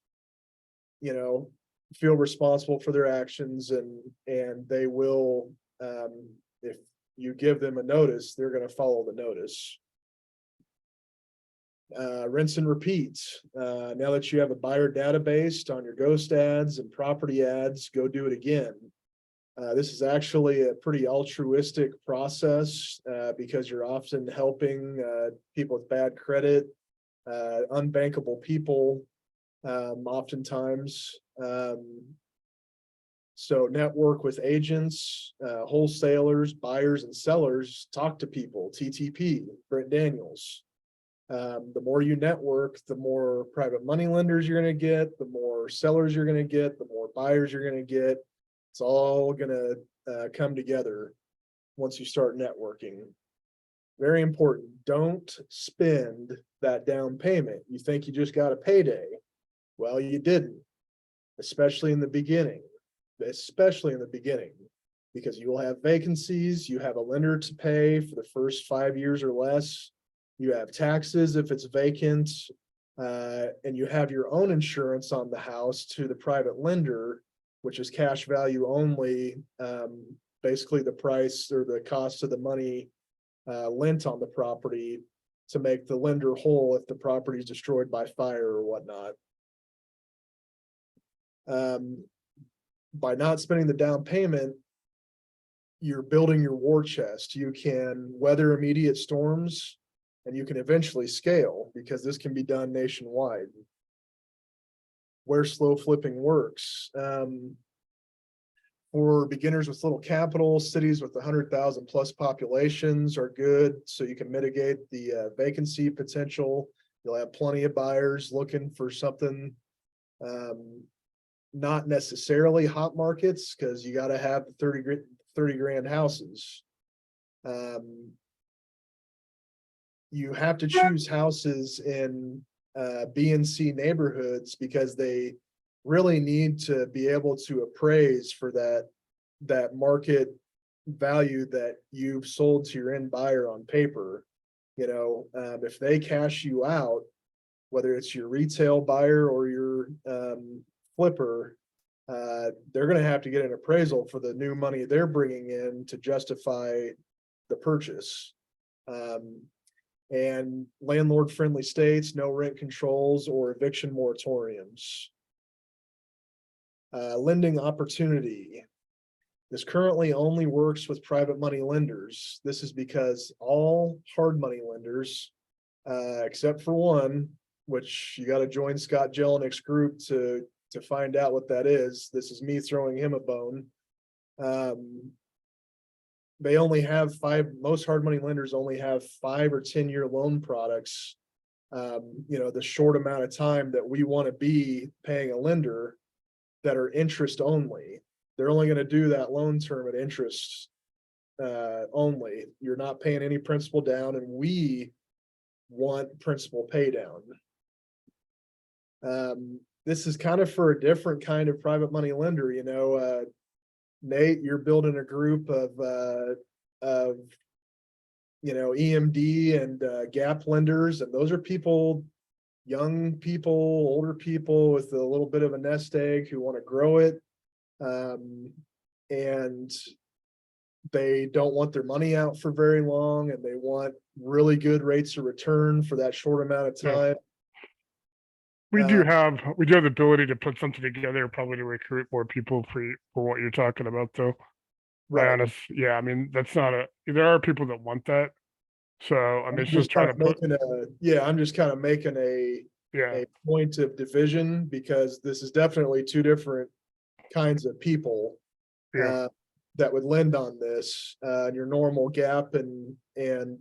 feel responsible for their actions, and they will, if you give them a notice, they're going to follow the notice. Rinse and repeat. Now that you have a buyer database on your ghost ads and property ads, go do it again. This is actually a pretty altruistic process, because you're often helping people with bad credit, unbankable people, oftentimes. So network with agents, wholesalers, buyers, and sellers. Talk to people. TTP, Brent Daniels. The more you network, the more private money lenders you're going to get, the more sellers you're going to get, the more buyers you're going to get. It's all going to come together once you start networking. Very important. Don't spend that down payment. You think you just got a payday. Well, you didn't, especially in the beginning. because you will have vacancies, you have a lender to pay for the first 5 years or less. You have taxes if it's vacant, and you have your own insurance on the house to the private lender, which is cash value only. Basically the price or the cost of the money lent on the property to make the lender whole if the property is destroyed by fire or whatnot. By not spending the down payment, you're building your war chest. You can weather immediate storms and you can eventually scale, because this can be done nationwide. Where slow flipping works. For beginners with little capital, cities with 100,000 plus populations are good, so you can mitigate the vacancy potential. You'll have plenty of buyers looking for something, not necessarily hot markets, because you got to have 30 grand houses. You have to choose houses in B and C neighborhoods, because they really need to be able to appraise for that market value that you've sold to your end buyer on paper. You know, if they cash you out, whether it's your retail buyer or your flipper, they're going to have to get an appraisal for the new money they're bringing in to justify the purchase. And landlord friendly states, no rent controls or eviction moratoriums. Lending opportunity. This currently only works with private money lenders. This is because all hard money lenders, except for one, which you got to join Scott Jelinik's group to find out what that is. This is me throwing him a bone. They only have most hard money lenders only have 5 or 10 year loan products. You know, the short amount of time that we want to be paying a lender, that are interest only. They're only going to do that loan term at interest only. You're not paying any principal down, and we want principal pay down. This is kind of for a different kind of private money lender. You know, Nate, you're building a group of you know, EMD and gap lenders, and those are people, young people, older people with a little bit of a nest egg who want to grow it. And they don't want their money out for very long, and they want really good rates of return for that short amount of time. We do have the ability to put something together, probably to recruit more people for what you're talking about, though. Right. Yeah, I mean, that's not there are people that want that. So I mean, it's just trying to put, I'm just kind of making a point of division, because this is definitely two different kinds of people that would lend on this. Your normal gap and you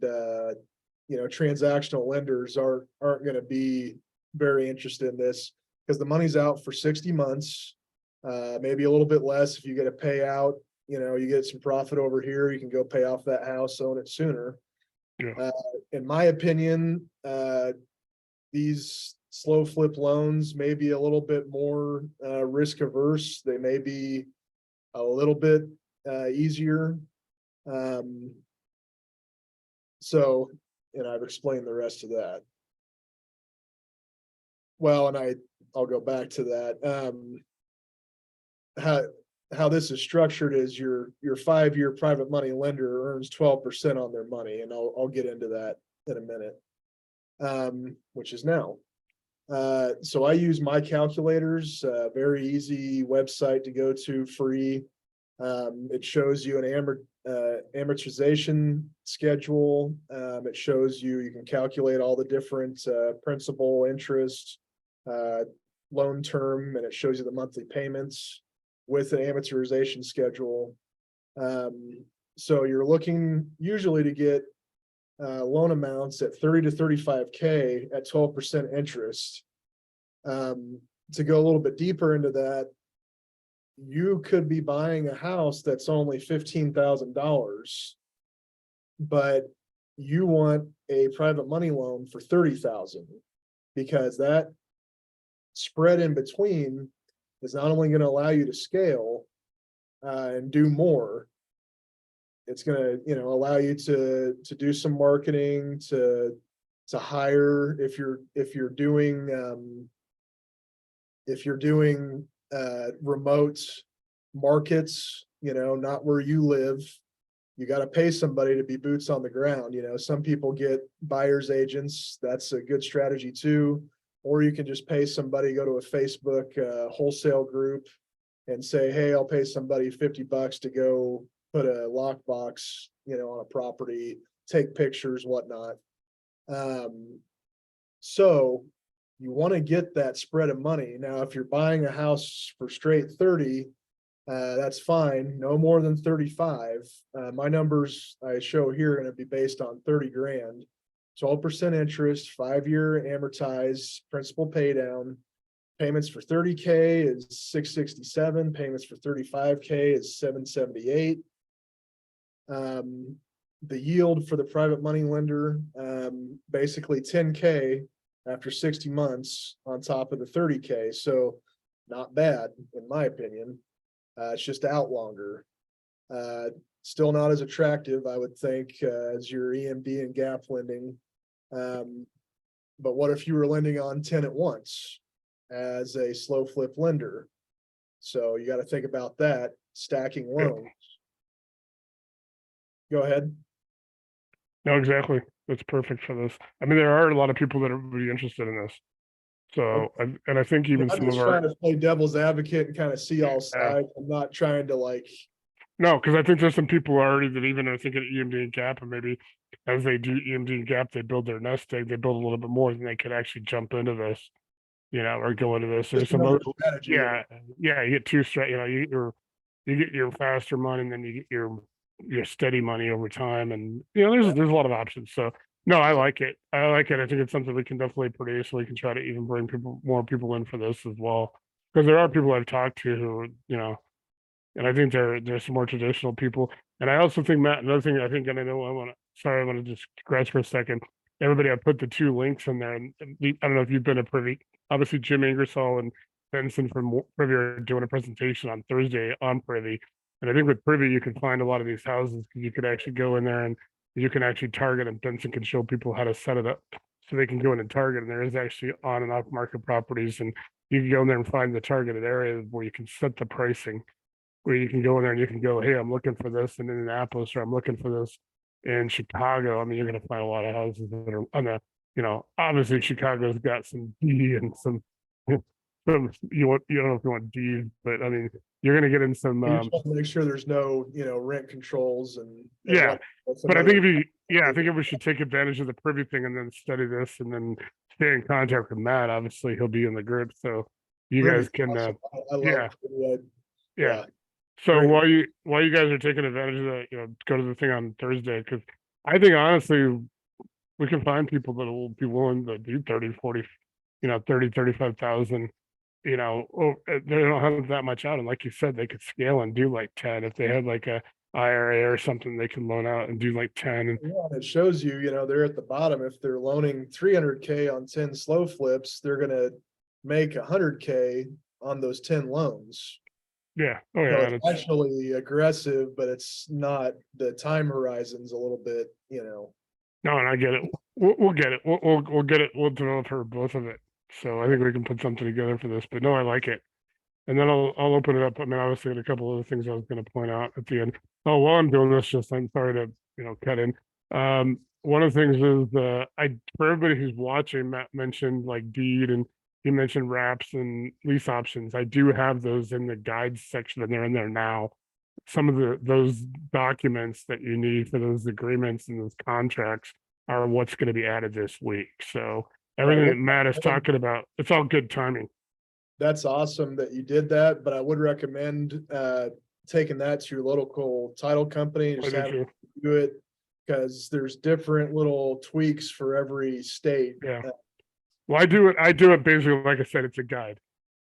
know, transactional lenders aren't going to be very interested in this, because the money's out for 60 months, maybe a little bit less if you get a payout. You know, you get some profit over here, you can go pay off that house, own it sooner. In my opinion, these slow flip loans may be a little bit more risk averse. They may be a little bit easier. So, and I've explained the rest of that. Well, and I'll go back to that. How this is structured is your 5-year private money lender earns 12% on their money, and I'll get into that in a minute, which is now. So I use my calculators, very easy website to go to, free. It shows you an amortization schedule. It shows you can calculate all the different principal, interest, loan term, and it shows you the monthly payments with an amortization schedule. So you're looking usually to get loan amounts at 30 to 35K at 12% interest. To go a little bit deeper into that, you could be buying a house that's only $15,000, but you want a private money loan for $30,000, because that spread in between is not only going to allow you to scale and do more, It's gonna, allow you to do some marketing, to hire if you're doing remote markets, not where you live. You got to pay somebody to be boots on the ground. Some people get buyer's agents. That's a good strategy too. Or you can just pay somebody, go to a Facebook wholesale group and say, hey, I'll pay somebody $50 to go put a lockbox, on a property, take pictures, whatnot. So you want to get that spread of money. Now, if you're buying a house for straight 30, that's fine. No more than 35. My numbers I show here are going to be based on 30 grand, 12% interest, 5-year amortized, principal pay down. Payments for 30K is 667. Payments for 35K is 778. The yield for the private money lender, basically 10K after 60 months on top of the 30K. So not bad, in my opinion. It's just out longer. Still not as attractive, I would think, as your EMD and gap lending. But what if you were lending on 10 at once as a slow flip lender? So you got to think about that, stacking loans. Go ahead. No, exactly. That's perfect for this. I mean, there are a lot of people that are really interested in this. So, and I think even I'm some just of trying our, to play devil's advocate and kind of see all sides. I'm not trying to no, because I think there's some people already that even are thinking EMD and gap, and maybe as they do EMD and gap, they build their nest egg, they build a little bit more than they could actually jump into this, or go into this. There's just some another other, strategy. yeah, you get two straight, you get your faster money and then you get your steady money over time. And there's a lot of options. So no, I like it. I like it. I think it's something we can definitely produce. We can try to even bring more people in for this as well. Because there are people I've talked to who, and I think there's some more traditional people. And I also think, Matt, another thing I think, and I know I want to just scratch for a second. Everybody, I put the 2 links in there, and I don't know if you've been a privy. Obviously, Jim Ingersoll and Benson from Privy are doing a presentation on Thursday on Privy. And I think with Privy, you can find a lot of these houses because you could actually go in there and you can actually target, and Benson can show people how to set it up so they can go in and target. And there is actually on and off market properties, and you can go in there and find the targeted areas where you can set the pricing, where you can go in there and you can go, hey, I'm looking for this in Indianapolis, or I'm looking for this in Chicago. I mean, you're going to find a lot of houses that are on the, obviously Chicago's got some D and some you don't know if you want D, but I mean, you're going to get in some, You just want to make sure there's no, rent controls and yeah. that's But I think another- I think if we should take advantage of the Privy thing and then study this and then stay in contact with Matt. Obviously, he'll be in the group, so you guys Privy's can, awesome. I love yeah. Privy. Yeah. So Great. while you guys are taking advantage of that, go to the thing on Thursday, because I think honestly, we can find people that will be willing to do 30, 40, 30, 35,000, they don't have that much out. And like you said, they could scale and do like 10 if they had like a IRA or something, they can loan out and do like 10. And Yeah, and it shows you, they're at the bottom. If they're loaning 300K on 10 slow flips, they're gonna make 100K on those 10 loans. yeah, So and it's actually aggressive, but it's not, the time horizon's a little bit, no, and I get it. We'll get it. We'll get it. We'll develop for both of it. So I think we can put something together for this. But no, I like it. And then I'll open it up. I mean, obviously, had a couple other things I was going to point out at the end. Oh, while I'm doing this, I'm sorry to cut in. One of the things is for everybody who's watching, Matt mentioned like deed, and he mentioned wraps and lease options. I do have those in the guides section, and they're in there now. Some of those documents that you need for those agreements and those contracts are what's going to be added this week. So everything that Matt is talking about, it's all good timing. that's awesome that you did that, but I would recommend taking that to your local title company, just having them do it, because there's different little tweaks for every state. Yeah. Well, I do it basically, like I said, it's a guide.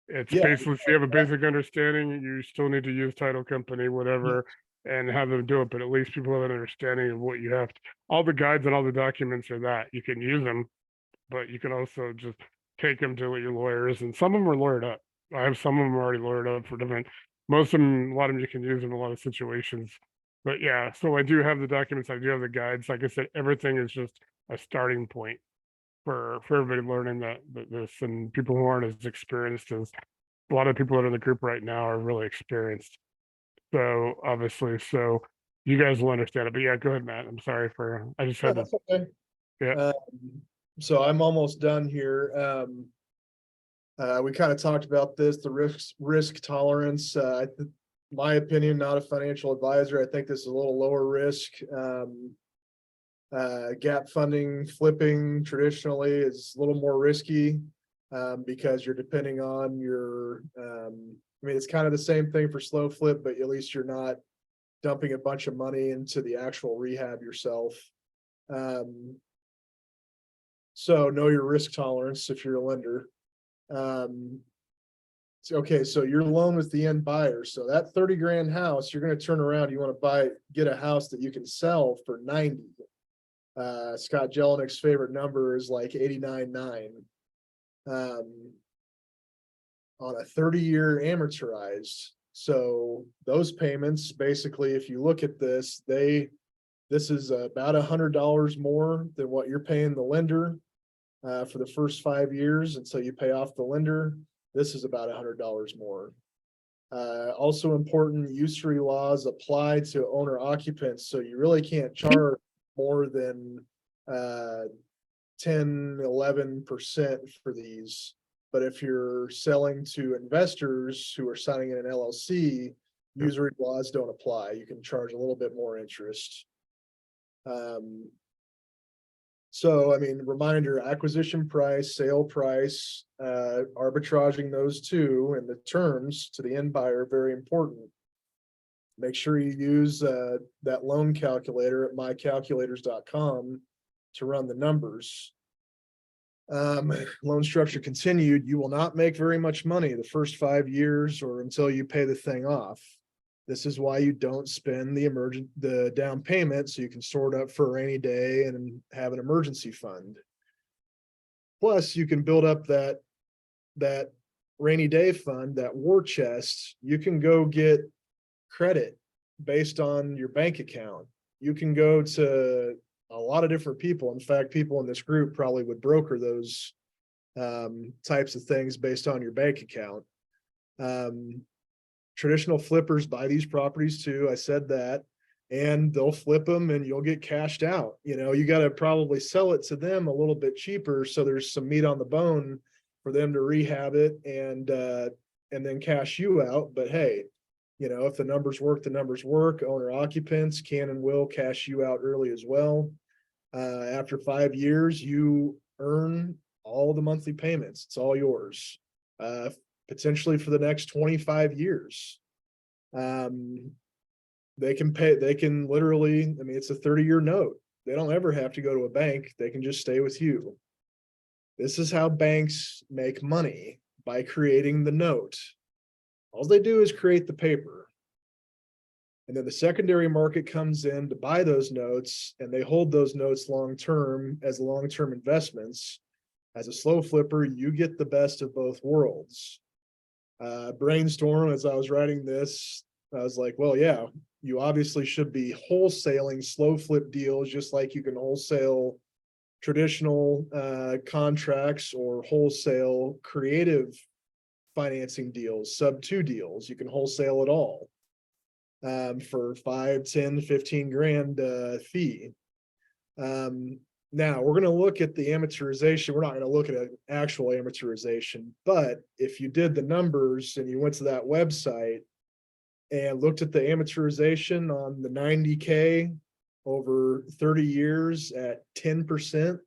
It's basically, if you have a basic understanding, you still need to use title company, whatever, and have them do it. But at least people have an understanding of what you have to, all the guides and all the documents are that you can use them, but you can also just take them to your lawyers, and some of them are lawyered up. I have some of them already lawyered up for different, most of them, a lot of them you can use in a lot of situations. But yeah, so I do have the documents, I do have the guides. Like I said, everything is just a starting point for everybody learning that this, and people who aren't as experienced as a lot of people that are in the group right now are really experienced. So obviously, so you guys will understand it. But yeah, go ahead, Matt. I'm sorry for I just Yeah, had to that's okay. yeah. So I'm almost done here. We kind of talked about this, the risk tolerance. My opinion, not a financial advisor. I think this is a little lower risk. Gap funding, flipping traditionally is a little more risky because you're depending on your. I mean, it's kind of the same thing for slow flip, but at least you're not dumping a bunch of money into the actual rehab yourself. So know your risk tolerance if you're a lender. Okay, so your loan with the end buyer. So that 30 grand house, you're going to turn around. You want to get a house that you can sell for 90. Scott Jelinik's favorite number is like 89.9. On a 30-year amortized. So those payments, basically, if you look at this, this is about $100 more than what you're paying the lender for the first 5 years until you pay off the lender. This is about $100 more. Also important, usury laws apply to owner occupants, so you really can't charge more than 10-11% for these. But if you're selling to investors who are signing in an LLC, usury laws don't apply. You can charge a little bit more interest. So, I mean, reminder, acquisition price, sale price, arbitraging those two and the terms to the end buyer, very important. Make sure you use that loan calculator at mycalculators.com to run the numbers. Loan structure continued, you will not make very much money the first 5 years or until you pay the thing off. This is why you don't spend the down payment, so you can store it up for a rainy day and have an emergency fund. Plus, you can build up that rainy day fund, that war chest. You can go get credit based on your bank account. You can go to a lot of different people. In fact, people in this group probably would broker those types of things based on your bank account. Traditional flippers buy these properties too. I said that, and they'll flip them and you'll get cashed out. You know, you got to probably sell it to them a little bit cheaper, so there's some meat on the bone for them to rehab it and then cash you out. But hey, you know, if the numbers work, the numbers work. Owner occupants can and will cash you out early as well. After 5 years, you earn all the monthly payments. It's all yours. Potentially for the next 25 years. They can literally, I mean, it's a 30-year note. They don't ever have to go to a bank. They can just stay with you. This is how banks make money, by creating the note. All they do is create the paper. And then the secondary market comes in to buy those notes, and they hold those notes long-term as long-term investments. As a slow flipper, you get the best of both worlds. Brainstorm, as I was writing this, I was like, well, yeah, you obviously should be wholesaling slow flip deals, just like you can wholesale traditional contracts or wholesale creative financing deals, sub-2 deals. You can wholesale it all for 5, 10, 15 grand fee. Now we're going to look at the amortization. We're not going to look at an actual amortization, but if you did the numbers and you went to that website and looked at the amortization on the 90K over 30 years at 10%.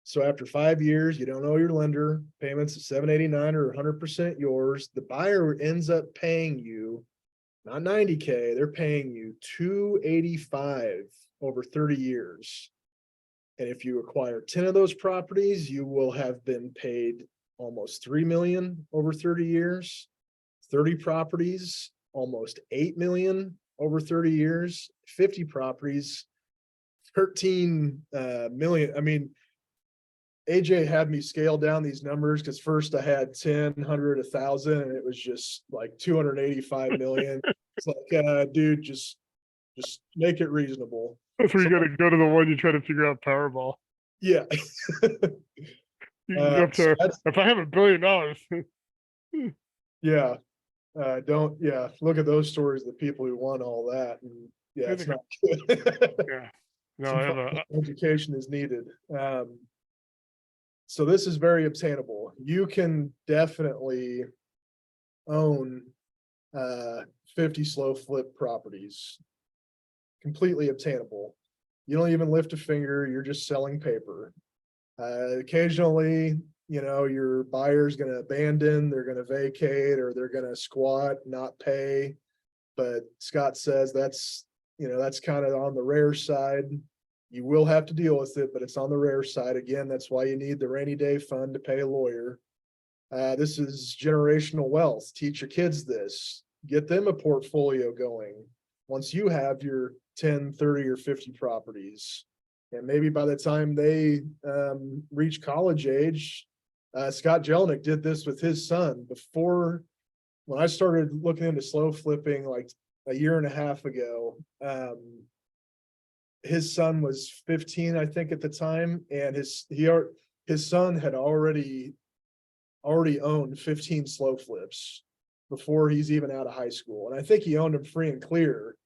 So after 5 years, you don't owe your lender, payments of 789 or 100% yours. The buyer ends up paying you not 90K, they're paying you 285 over 30 years. And if you acquire 10 of those properties, you will have been paid almost 3 million over 30 years. 30 properties, almost 8 million over 30 years. 50 properties, 13 million. I mean, AJ had me scale down these numbers because first I had 10, 100, 1,000, and it was just like 285 million. It's like, dude, just make it reasonable. That's where So, you gotta go to the one you try to figure out Powerball. yeah. You have So to, that's, if I have $1 billion, yeah. Don't, yeah, look at those stories, the people who won all that, and yeah, I it's think not good. yeah. No, Some I have a, education is needed. So this is very obtainable. You can definitely own 50 slow flip properties. Completely obtainable. You don't even lift a finger, you're just selling paper. Occasionally, you know, your buyer's gonna abandon, they're gonna vacate, or they're gonna squat, not pay. But Scott says that's, you know, that's kind of on the rare side. You will have to deal with it, but it's on the rare side. Again, that's why you need the rainy day fund to pay a lawyer. This is generational wealth. Teach your kids this. Get them a portfolio going. Once you have your 10, 30, or 50 properties, and maybe by the time they reach college age, Scott Jelinek did this with his son before. When I started looking into slow flipping like a year and a half ago, his son was 15, I think, at the time, and his son had already owned 15 slow flips before he's even out of high school. And I think he owned them free and clear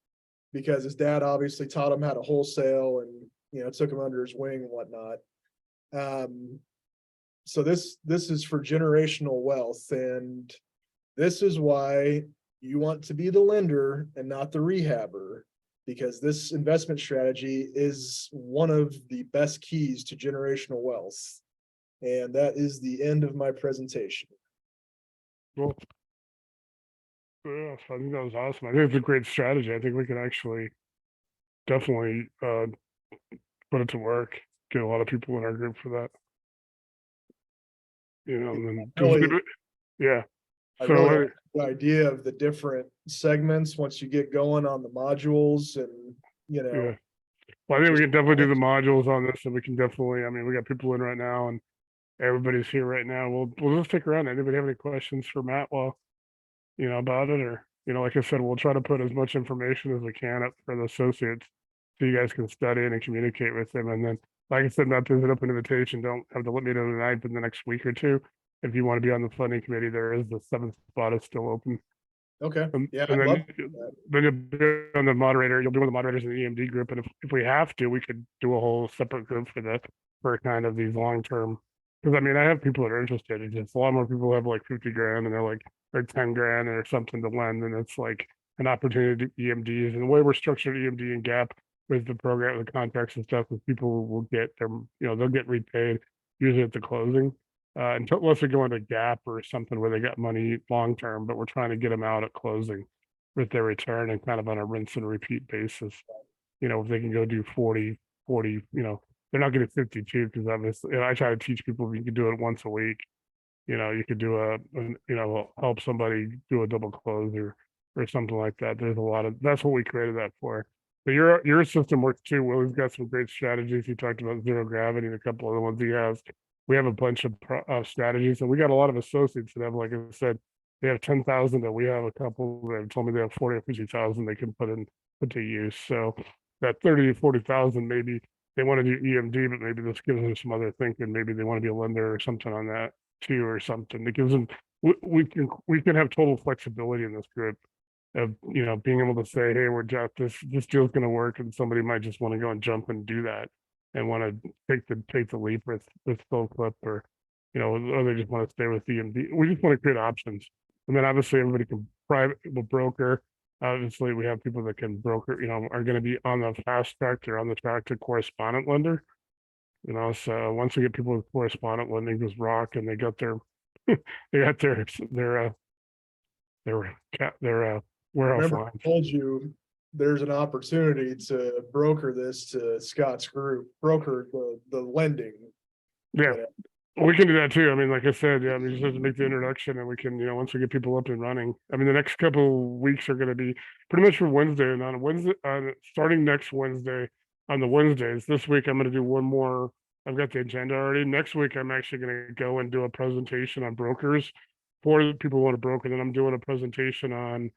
because his dad obviously taught him how to wholesale and, you know, took him under his wing and whatnot. So this is for generational wealth, and this is why you want to be the lender and not the rehabber, because this investment strategy is one of the best keys to generational wealth. And that is the end of my presentation. well, yeah, so I think that was awesome. I think it's a great strategy. I think we can actually definitely put it to work, get a lot of people in our group for that. You know, and then Really, yeah. I So really like the idea of the different segments once you get going on the modules and, you know. yeah. Well, I think we just- can definitely do the modules on this, and we can definitely. I mean, we got people in right now, and everybody's here right now. We'll just stick around. Anybody have any questions for Matt while about it, or like I said, we'll try to put as much information as we can up for the associates, so you guys can study it and communicate with them. And then, like I said, Matt, there's an open invitation. Don't have to let me know tonight, but in the next week or two, if you want to be on the funding committee, there is the 7th spot is still open. Okay, yeah, And I'd love then you'll be on the moderator. You'll be one of the moderators in the EMD group, and if we have to, we could do a whole separate group for kind of these long term. Because I mean, I have people that are interested. It's just a lot more people have like 50 grand, and they're like 10 grand or something to lend, and it's like an opportunity to EMDs. And the way we're structured EMD and GAP with the program, the contracts and stuff, is people will get their, they'll get repaid usually at the closing. Unless they go into GAP or something where they got money long term, but we're trying to get them out at closing with their return and kind of on a rinse and repeat basis. If they can go do 40, they're not getting 52 because obviously, I try to teach people if you can do it once a week. You could do help somebody do a double close or something like that. There's a lot of, that's what we created that for. But your system works too. Willie's got some great strategies. He talked about zero gravity and a couple other ones he has. We have a bunch of strategies, and we got a lot of associates that have, like I said, they have 10,000, and we have a couple that have told me they have 40 or 50,000 they can put to use. So that 30 to 40,000, maybe they want to do EMD, but maybe this gives them some other thinking. Maybe they want to be a lender or something on that too, or something. It gives them, we can have total flexibility in this group of being able to say, hey, we're just this deal's going to work, and somebody might just want to go and jump and do that and want to take the leap with Slow Flip, or or they just want to stay with EMD. We just want to create options, and then obviously everybody can will broker. Obviously, we have people that can broker, are going to be on the fast track. They're on the track to correspondent lender. So once we get people with correspondent lending, just rock, and they got their warehouse remember, I lines. told you there's an opportunity to broker this to Scott's group, broker the lending. Yeah, we can do that too. I mean, like I said, yeah, I mean, just have to make the introduction, and we can, once we get people up and running. I mean, the next couple weeks are going to be pretty much for Wednesday, and on Wednesday, starting next Wednesday, on the Wednesdays this week, I'm going to do one more I've got the agenda already. Next week, I'm actually gonna go and do a presentation on brokers for the people who want to broker. Then I'm doing a presentation on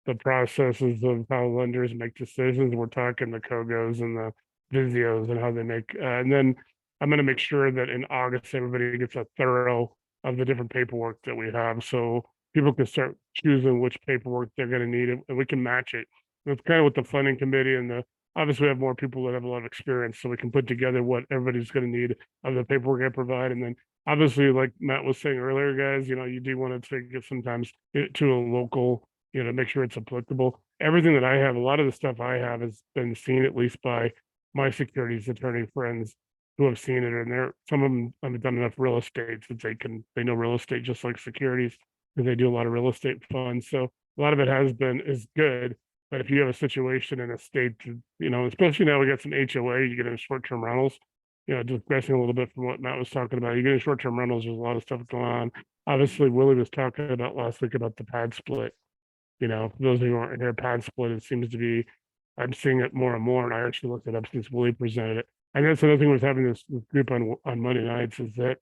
the processes of how lenders make decisions. We're talking the Kogos and the Visios and how they make, and then I'm gonna make sure that in August, everybody gets a thorough of the different paperwork that we have. So people can start choosing which paperwork they're gonna need and we can match it. That's kind of what the funding committee and the, obviously we have more people that have a lot of experience, so we can put together what everybody's gonna need of the paperwork I provide. And then obviously, like Matt was saying earlier, guys, you do want to take it sometimes to a local, make sure it's applicable. Everything that I have, a lot of the stuff I have has been seen at least by my securities attorney friends who have seen it, and some of them have done enough real estate that they know real estate just like securities, because they do a lot of real estate funds. So a lot of it is good. But if you have a situation in a state, especially now we got some HOA, you get in short-term rentals, digressing a little bit from what Matt was talking about, you get in short-term rentals, there's a lot of stuff going on. Obviously, Willie was talking about last week about the pad split. For those of you who aren't here, pad split, it seems to be, I'm seeing it more and more, and I actually looked it up since Willie presented it. And that's another thing with having this group on Monday nights is that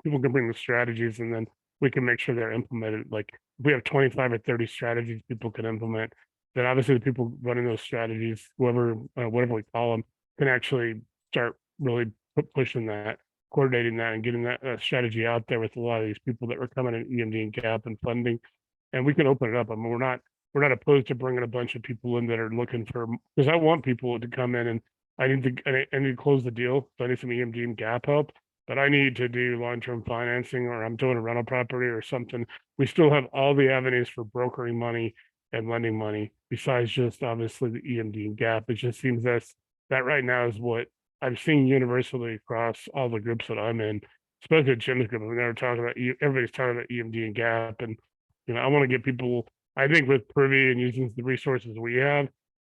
people can bring the strategies and then we can make sure they're implemented. Like if we have 25 or 30 strategies people can implement, then obviously the people running those strategies, whoever, whatever we call them, can actually start really pushing that, coordinating that, and getting that strategy out there with a lot of these people that are coming in EMD and GAP and funding. And we can open it up. I mean, we're not opposed to bringing a bunch of people in that are looking for, because I want people to come in and I need to close the deal. So I need some EMD and GAP help, but I need to do long-term financing, or I'm doing a rental property or something. We still have all the avenues for brokering money and lending money besides just obviously the EMD and GAP. It just seems that right now is what I'm seeing universally across all the groups that I'm in, especially Jim's group. We're talking about, everybody's talking about EMD and GAP, and I want to get people, I think with Privy and using the resources we have,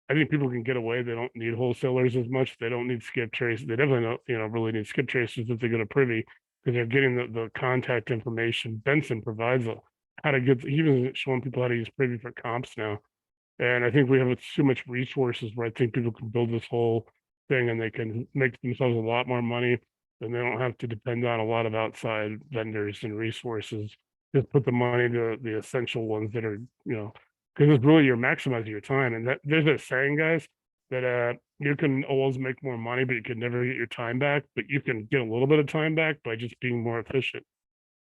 I think people can get away. They don't need wholesalers as much. They don't need skip traces. They definitely don't, really need skip traces if they go to Privy, because they're getting the contact information. Benson provides how to get, he was showing people how to use Privy for comps now. And I think we have too much resources where I think people can build this whole thing and they can make themselves a lot more money, and they don't have to depend on a lot of outside vendors and resources. Just put the money to the essential ones that are, because it's really, you're maximizing your time. And that there's a saying, guys, that you can always make more money, but you can never get your time back. But you can get a little bit of time back by just being more efficient.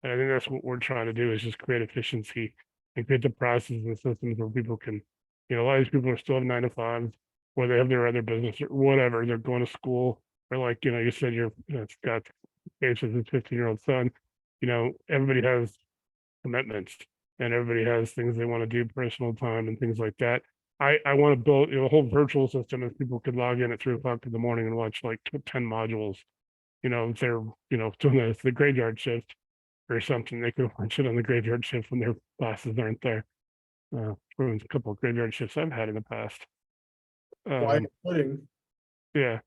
And I think that's what we're trying to do, is just create efficiency and create the processes and systems where people can, a lot of these people are still have 9 to 5, or they have their other business or whatever. They're going to school, or like, you said, Scott, case with his 15-year-old son, everybody has commitments and everybody has things they want to do, personal time and things like that. I want to build a whole virtual system that people could log in at 3 o'clock in the morning and watch like 10 modules. If they're, doing the graveyard shift or something, they could watch it on the graveyard shift when their classes aren't there. A couple of graveyard shifts I've had in the past. Why pudding? Yeah.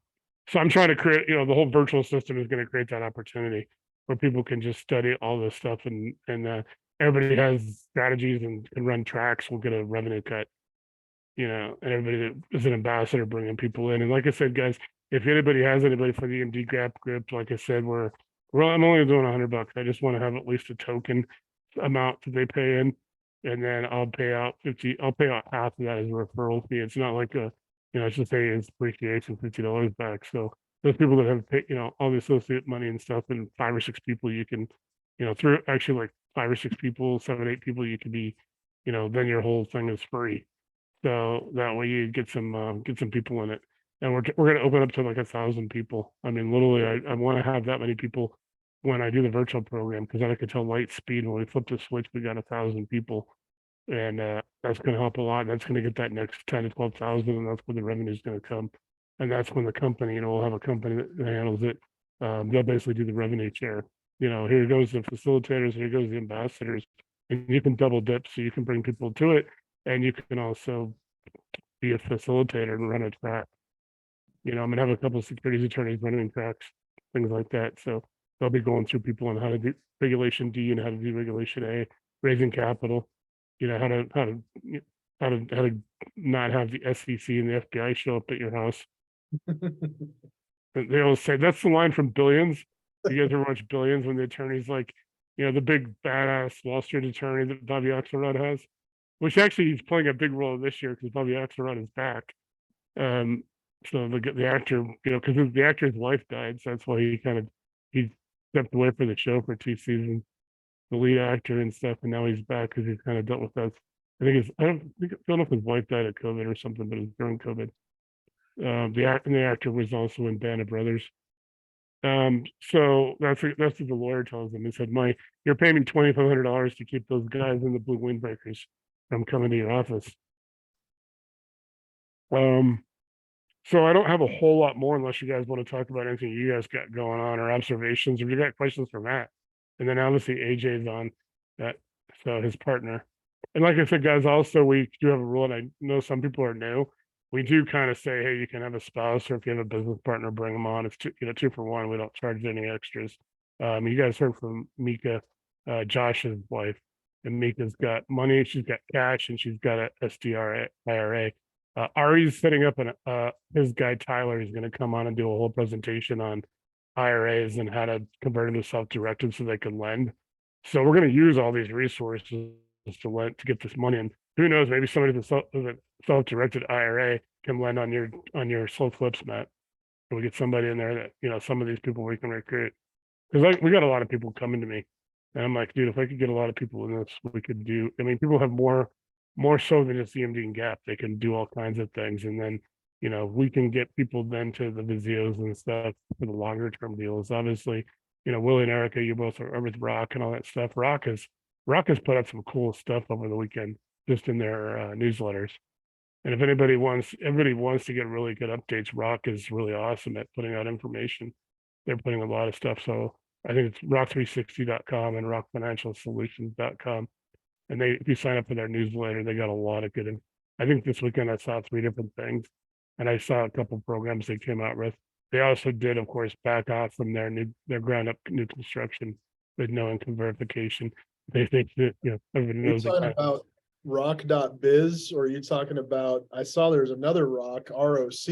So I'm trying to create, the whole virtual system is going to create that opportunity where people can just study all this stuff, and everybody has strategies and can run tracks will get a revenue cut, and everybody that is an ambassador bringing people in. And like I said, guys, if anybody has anybody for the MD GAP group, like I said, I'm only doing $100. I just want to have at least a token amount that they pay in, and then I'll pay out half of that as a referral fee. It's not like it's just say it's appreciation, $50 back. So those people that have paid, all the associate money and stuff, and 5 or 6 people you can, through actually like 5 or 6 people, 7, 8 people, you can be, then your whole thing is free. So that way you get some people in it. And we're going to open up to like 1,000 people. I mean, literally, I want to have that many people when I do the virtual program, because then I could tell light speed when we flip the switch, we got 1,000 people. And that's going to help a lot. That's going to get that next 10 to 12,000, and that's where the revenue is going to come. And that's when the company, we'll have a company that handles it. They'll basically do the revenue share. Here goes the facilitators, here goes the ambassadors, and you can double dip, so you can bring people to it, and you can also be a facilitator and run a track. I'm going to have a couple of securities attorneys running tracks, things like that. So they'll be going through people on how to do Regulation D and how to do Regulation A, raising capital. How to not have the SEC and the FBI show up at your house. They always say that's the line from Billions. You guys ever watch Billions when the attorney's like, the big badass Wall Street attorney that Bobby Axelrod has, which actually he's playing a big role this year because Bobby Axelrod is back. Um, so the actor, because the actor's wife died, so that's why he stepped away from the show for 2 seasons, the lead actor and stuff, and now he's back because he's kind of dealt with us. I don't know if his wife died of COVID or something, but it was during COVID. The actor was also in Band of Brothers. So that's what the lawyer tells him. He said, you're paying me $2,500 to keep those guys in the blue windbreakers from coming to your office. So I don't have a whole lot more unless you guys want to talk about anything you guys got going on or observations, or if you got questions for Matt. And then obviously AJ's on that, so his partner. And like I said, guys, also we do have a rule, and I know some people are new. We do kind of say, hey, you can have a spouse, or if you have a business partner, bring them on. It's 2 for 1. We don't charge any extras. You guys heard from Mika, Josh's wife, and Mika's got money. She's got cash, and she's got a SDR IRA. Ari's setting up his guy Tyler is going to come on and do a whole presentation on IRAs and how to convert them to self-directed so they can lend. So we're going to use all these resources to get this money. And who knows, maybe somebody with a self-directed IRA can lend on your slow flips, Matt. And we get somebody in there that, some of these people we can recruit. Because we got a lot of people coming to me. And I'm like, dude, if I could get a lot of people in this, we could do, people have more so than just EMD and GAP. They can do all kinds of things. And then, we can get people then to the Visios and stuff for the longer term deals. Obviously, Willie and Erica, you both are with Rock and all that stuff. Rock has put up some cool stuff over the weekend just in their newsletters. And if everybody wants to get really good updates, Rock is really awesome at putting out information. They're putting a lot of stuff. So I think it's rock360.com and rockfinancialsolutions.com. And if you sign up for their newsletter, they got a lot of good. I think this weekend I saw 3 different things, and I saw a couple programs they came out with. They also did, of course, back off from their ground up new construction with no income verification. They think that everybody Are you knows talking about rock.biz, or are you talking about, I saw there's another rock, ROC.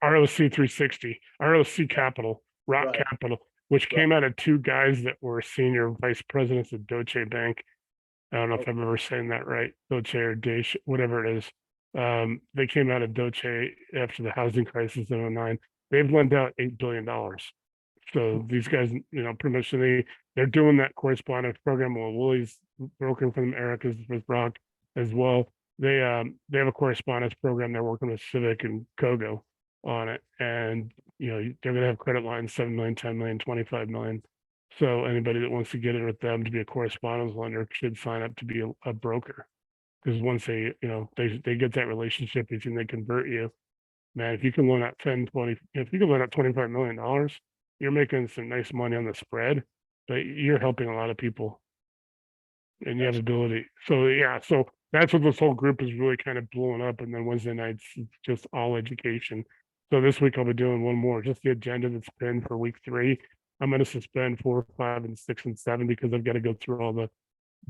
ROC 360, ROC Capital, Rock Right. Capital, which came out of 2 guys that were senior vice presidents at Deutsche Bank. I don't know if I'm ever saying that right, Deutsche or Deutsche, whatever it is. They came out of Deutsche after the housing crisis in 2009. They've lent out $8 billion. So these guys, pretty much they're doing that correspondence program. Well, Willie's broken from Erica's with Rock as well. They have a correspondence program. They're working with Civic and Kogo on it. And, they're going to have credit lines, 7 million, 10 million, 25 million. So anybody that wants to get in with them to be a correspondence lender should sign up to be a broker. Because once they get that relationship, and they convert you, man, if you can loan out 10, 20, if you can loan out $25 million, you're making some nice money on the spread, but you're helping a lot of people. And you have ability. So yeah, so that's what this whole group is really kind of blowing up. And then Wednesday nights, it's just all education. So this week I'll be doing one more, just the agenda that's been for week 3. I'm going to suspend 4, 5, and 6, and 7 because I've got to go through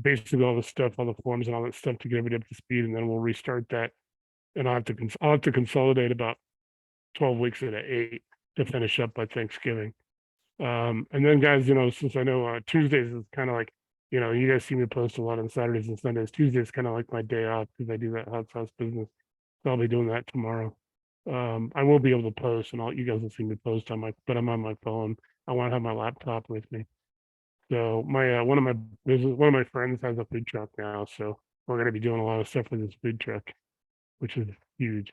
basically all the stuff, all the forms and all that stuff to get everybody up to speed, and then we'll restart that. And I'll have to consolidate about 12 weeks into 8 to finish up by Thanksgiving. And then guys, since I know Tuesdays is kind of like, you guys see me post a lot on Saturdays and Sundays. Tuesdays kind of like my day off because I do that hot sauce business. So I'll be doing that tomorrow. I will be able to post, and you guys will see me post but I'm on my phone. I want to have my laptop with me. So one of my friends has a food truck now, so we're going to be doing a lot of stuff with his food truck, which is huge.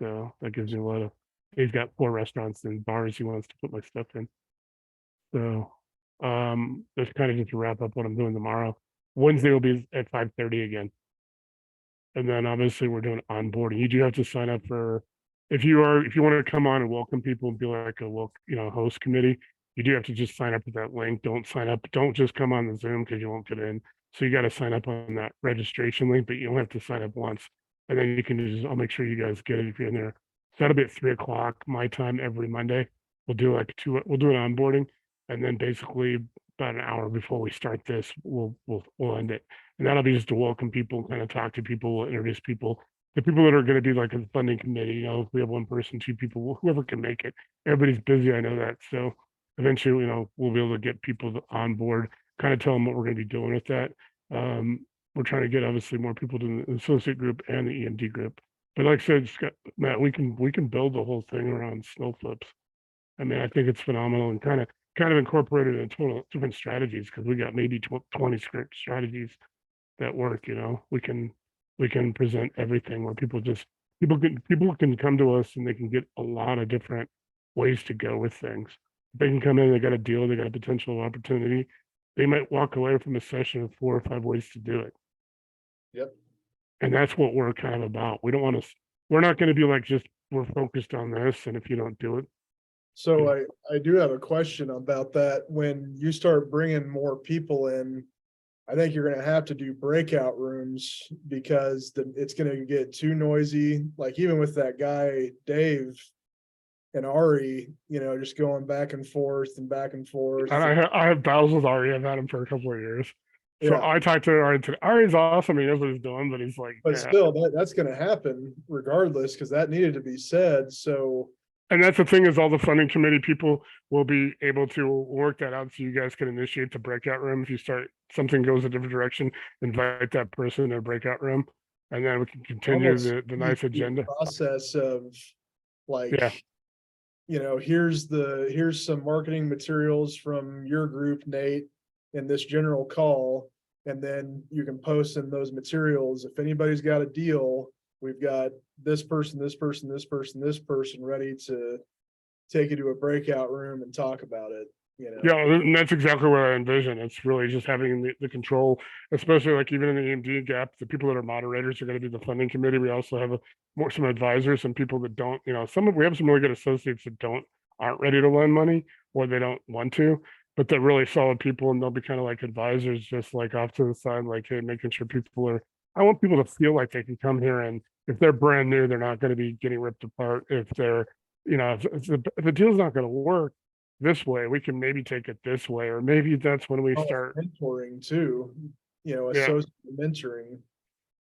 So that gives me a lot of. He's got 4 restaurants and bars he wants to put my stuff in. So that's kind of just to wrap up what I'm doing tomorrow. Wednesday will be at 5:30 again, and then obviously we're doing onboarding. You do have to sign up for if you want to come on and welcome people and be like a host committee. You do have to just sign up with that link. Don't sign up. Don't just come on the Zoom because you won't get in. So you got to sign up on that registration link, but you don't have to sign up once. And then you can I'll make sure you guys get it if you're in there. So that'll be at 3:00 my time every Monday. We'll do we'll do an onboarding. And then basically about an hour before we start this, we'll end it. And that'll be just to welcome people, kind of talk to people, we'll introduce people. the people that are going to be like a funding committee, you know, if we have one person, two people, whoever can make it, everybody's busy. I know that. So eventually, you know, we'll be able to get people on board, kind of tell them what we're going to be doing with that. We're trying to get obviously more people to the associate group and the EMD group. But like I said, Scott, Matt, we can build the whole thing around snow flips. I mean, I think it's phenomenal and kind of incorporated in total different strategies because we got maybe 20 strategies that work. You know, we can present everything where people can come to us and they can get a lot of different ways to go with things. They can come in, they got a deal, they got a potential opportunity. They might walk away from a session of 4 or 5 ways to do it. Yep. And that's what we're kind of about. We don't want to, we're not going to be like, just we're focused on this. And if you don't do it, So I do have a question about that. When you start bringing more people in, I think you're gonna have to do breakout rooms because it's gonna get too noisy. Like even with that guy, Dave and Ari, you know, just going back and forth and back and forth. and I have battles with Ari. I've had him for a couple of years. So Yeah, I talked to Ari today. Ari's awesome. He knows what he's doing, but he's like, but yeah. still, that's gonna happen regardless, because that needed to be said. So And that's the thing is all the funding committee people will be able to work that out so you guys can initiate the breakout room. If you start, something goes a different direction, invite that person in a breakout room. And then we can continue almost the nice the agenda. process of like, Yeah. you know, here's some marketing materials from your group, Nate, in this general call. And then you can post in those materials. If anybody's got a deal, we've got this person, this person, this person, this person ready to take you to a breakout room and talk about it, you know? Yeah, and that's exactly what I envision. It's really just having the control, especially like even in the EMD gap, the people that are moderators are going to be the funding committee. We also have some advisors, some people that don't, you know, we have some really good associates that aren't ready to lend money or they don't want to, but they're really solid people and they'll be kind of like advisors, just like off to the side, like, hey, making sure I want people to feel like they can come here and if they're brand new, they're not going to be getting ripped apart. If they're, you know, if the deal's not going to work this way, we can maybe take it this way, or maybe that's when we start, Mentoring too, you know, yeah, associate mentoring.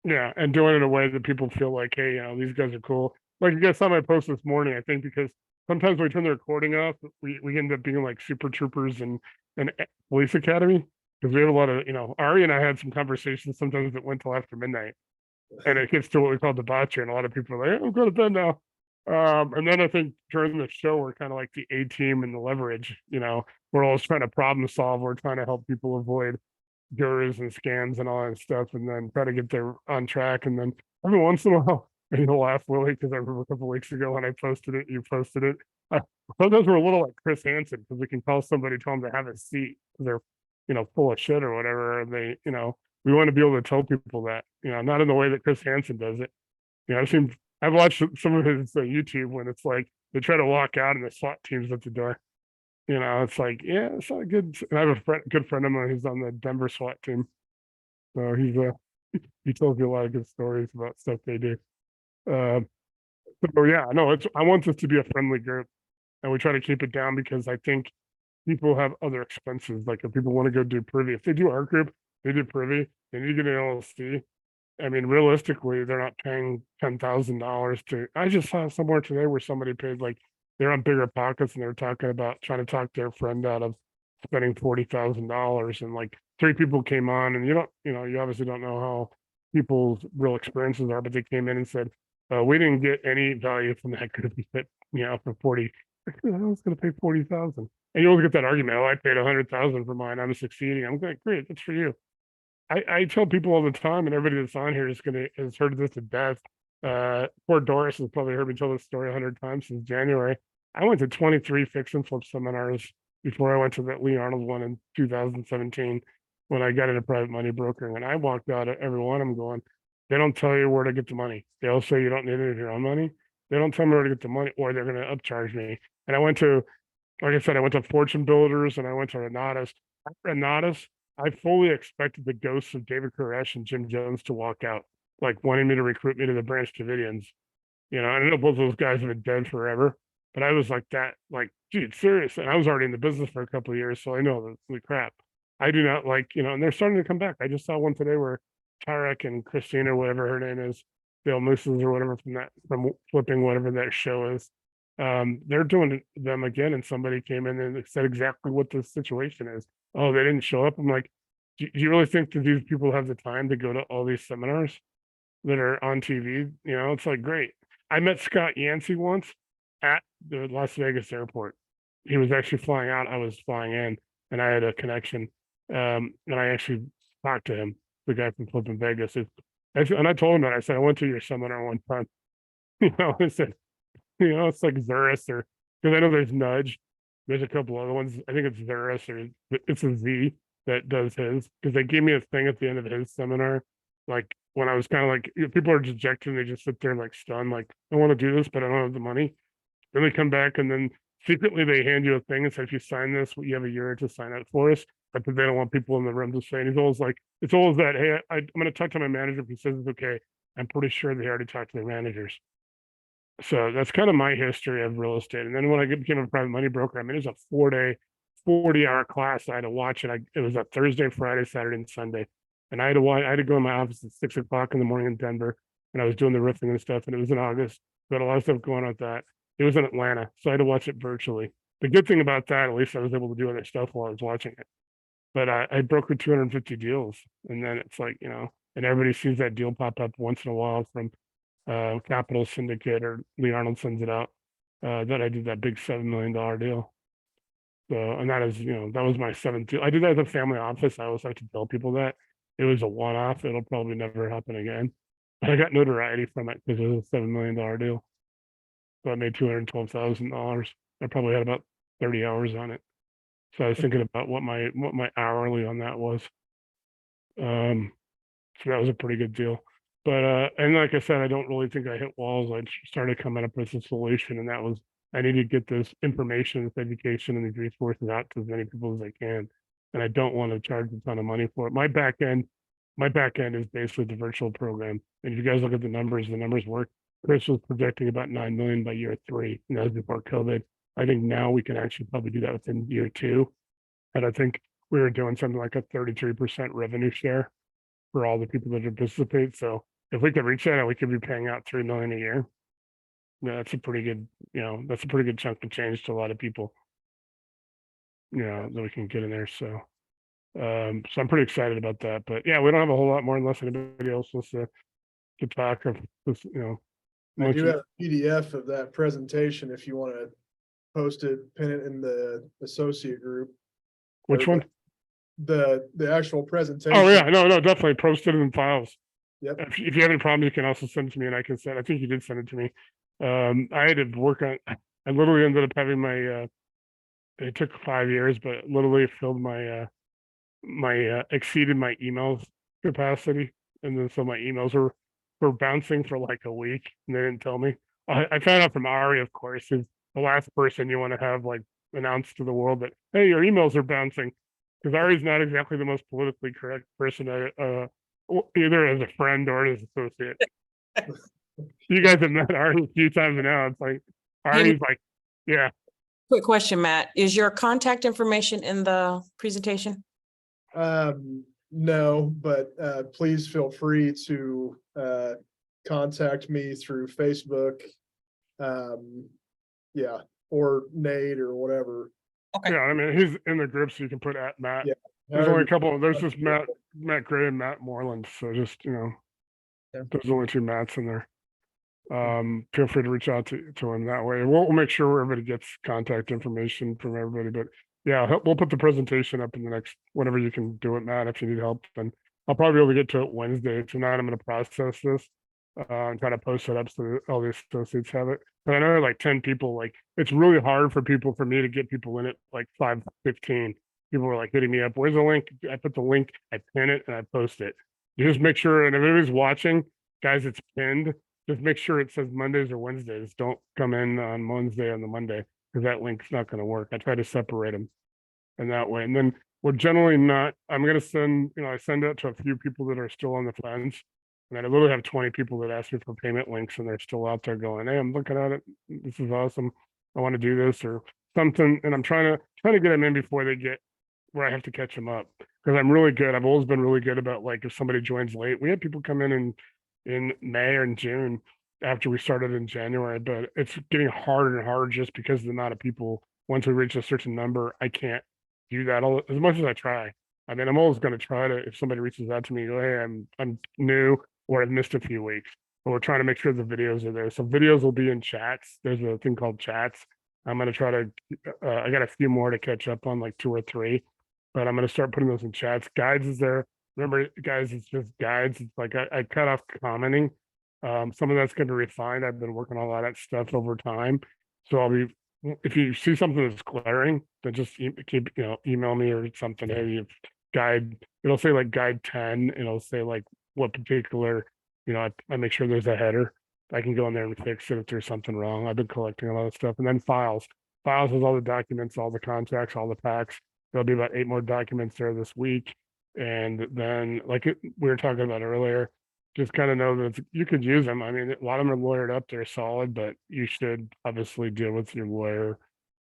yeah, and doing it in a way that people feel like, hey, you know, these guys are cool. Like you guys saw my post this morning, I think, because sometimes when we turn the recording off, we end up being like super troopers and police academy because we have a lot of, you know, Ari and I had some conversations sometimes that went till after midnight, and it gets to what we call debauchery, and a lot of people are like, I'm going to bed now. And then I think during the show, we're kind of like the A team and the leverage, you know, we're always trying to problem solve. We're trying to help people avoid gurus and scams and all that stuff, and then try to get there on track. And then every once in a while, and you'll laugh, Willie, because I remember a couple weeks ago when I posted it, you posted it. Sometimes we're a little like Chris Hansen because we can call somebody, tell them to have a seat because they're, you know, full of shit or whatever. And they, you know, we want to be able to tell people that, you know, not in the way that Chris Hansen does it. You know, I've watched some of his YouTube when it's like they try to walk out and the SWAT team's at the door. You know, it's like, yeah, it's not good. And I have a good friend of mine who's on the Denver SWAT team. So he tells me a lot of good stories about stuff they do. So yeah, no, I want this to be a friendly group and we try to keep it down because I think people have other expenses. Like if people want to go do privy, if they do our group, they do privy, they need to get an LLC. I mean, realistically, they're not paying $10,000 to. I just saw somewhere today where somebody paid like they're on bigger pockets and they're talking about trying to talk their friend out of spending $40,000 and like 3 people came on and you obviously don't know how people's real experiences are, but they came in and said, we didn't get any value from that group. But for 40, I was going to pay 40,000. And you always get that argument. Oh, I paid 100,000 for mine. I'm succeeding. I'm like, great. That's for you. I tell people all the time, and everybody that's on here has heard this to death. Poor Doris has probably heard me tell this story 100 times since January. I went to 23 fix and flip seminars before I went to that Lee Arnold one in 2017 when I got into private money brokering. And I walked out of every one of them going, they don't tell you where to get the money. They'll say you don't need it of your own money. They don't tell me where to get the money, or they're going to upcharge me. And I went to, like I said, I went to Fortune Builders and I went to Renatus. Renatus, I fully expected the ghosts of David Koresh and Jim Jones to walk out, like wanting me to recruit me to the Branch Davidians. I know both those guys have been dead forever, but I was like that, like, dude, serious. And I was already in the business for a couple of years, so I know the crap. I do not like, and they're starting to come back. I just saw one today where Tarek and Christina, whatever her name is, Dale Mooses or whatever from flipping whatever that show is. They're doing them again, and somebody came in and said exactly what the situation is. Oh, they didn't show up. I'm like, do you really think that these people have the time to go to all these seminars that are on TV? You know, it's like, great. I met Scott Yancey once at the Las Vegas airport. He was actually flying out. I was flying in, and I had a connection. And I actually talked to him, the guy from Flipping Vegas. And I told him that. I said, I went to your seminar one time. I said, it's like Zurus or because I know there's Nudge. There's a couple other ones. I think it's Zurus or it's a Z that does his because they gave me a thing at the end of his seminar. Like when I was kind of like, people are dejected, they just sit there like stunned, like, I want to do this, but I don't have the money. Then they come back and then secretly they hand you a thing and say, if you sign this, you have a year to sign up for us. But they don't want people in the room to say, and he's always like, it's always that, hey, I'm going to talk to my manager. If he says it's okay, I'm pretty sure they already talked to their managers. So that's kind of my history of real estate. And then when I became a private money broker, I mean, it was a 4-day, 40-hour class. I had to watch it. It was a Thursday, Friday, Saturday, and Sunday. And I had to go in my office at 6 o'clock in the morning in Denver. And I was doing the roofing and stuff. And it was in August. Got a lot of stuff going on with that. It was in Atlanta. So I had to watch it virtually. The good thing about that, at least I was able to do other stuff while I was watching it. But I brokered 250 deals. And then it's like, and everybody sees that deal pop up once in a while from Capital Syndicate or Lee Arnold sends it out, that I did that big $7 million deal. So, and that is, that was my 7th deal. I did that as a family office. I always like to tell people that it was a one-off. It'll probably never happen again. But I got notoriety from it because it was a $7 million deal. So I made $212,000. I probably had about 30 hours on it. So I was thinking about what my hourly on that was. So that was a pretty good deal. But and like I said, I don't really think I hit walls. I started coming up with a solution, and that was I need to get this information, this education, and these resources out to as many people as I can. And I don't want to charge a ton of money for it. My back end is basically the virtual program. And if you guys look at the numbers work. Chris was projecting about 9 million by year 3, and that was before COVID. I think now we can actually probably do that within year 2. And I think we were doing something like a 33% revenue share for all the people that participate. So if we could reach that, we could be paying out 3 million a year. Yeah, that's a pretty good, that's a pretty good chunk of change to a lot of people. That we can get in there. So so I'm pretty excited about that. But yeah, we don't have a whole lot more unless anybody else wants to talk of this, I do have a PDF of that presentation if you want to post it, pin it in the associate group. Which one? The actual presentation. Oh yeah, no, definitely post it in files. Yep. If you have any problems, you can also send it to me and I can send. I think you did send it to me. I had to work on. I literally ended up having my. It took 5 years, but literally filled my exceeded my emails capacity, and then so my emails were bouncing for like a week, and they didn't tell me. I found out from Ari, of course, is the last person you want to have like announced to the world that hey, your emails are bouncing, because Ari's not exactly the most politically correct person, either as a friend or as an associate. You guys have met Ari a few times now. It's like Ari's like, yeah. Quick question, Matt. Is your contact information in the presentation? No, but please feel free to contact me through Facebook. Yeah, or Nate or whatever. Okay. Yeah, I mean he's in the group, so you can put at Matt. Yeah. There's only a couple. There's just Matt Gray and Matt Moreland. So just there's only 2 Matts in there. Feel free to reach out to him that way. We'll make sure everybody gets contact information from everybody. But yeah, we'll put the presentation up in the next whenever you can do it, Matt. If you need help, then I'll probably be able to get to it Wednesday. Tonight I'm going to process this and try to post it up so all the associates have it. But I know like 10 people. Like it's really hard for me to get people in it. Like 5:15. People were like hitting me up. Where's the link? I put the link. I pin it and I post it. You just make sure. And if anybody's watching, guys, it's pinned. Just make sure it says Mondays or Wednesdays. Don't come in on Wednesday on the Monday because that link's not going to work. I try to separate them in that way. And then we're generally not, I'm going to send, I send it to a few people that are still on the fence. And I literally have 20 people that ask me for payment links and they're still out there going, hey, I'm looking at it. This is awesome. I want to do this or something. And I'm trying to get them in before they get where I have to catch them up because I'm really good. I've always been really good about like if somebody joins late, we have people come in and in May or in June after we started in January, but it's getting harder and harder just because of the amount of people. Once we reach a certain number, I can't do that all as much as I try. I mean, I'm always going to try to, if somebody reaches out to me, go, hey, I'm new or I've missed a few weeks, but we're trying to make sure the videos are there. So videos will be in chats. There's a thing called chats. I'm going to try to, I got a few more to catch up on, like 2 or 3, but I'm going to start putting those in chats. Guides is there. Remember, guys, it's just guides. It's like I cut off commenting. Some of that's going to be refined. I've been working on a lot of that stuff over time. So I'll be, if you see something that's glaring, then just keep, email me or something. Hey, guide, it'll say like guide 10, and it'll say like what particular, I make sure there's a header. I can go in there and fix it if there's something wrong. I've been collecting a lot of stuff. And then files. Files has all the documents, all the contracts, all the packs. There'll be about 8 more documents there this week. And then, like we were talking about earlier, just kind of know that you could use them. I mean, a lot of them are lawyered up, they're solid, but you should obviously deal with your lawyer,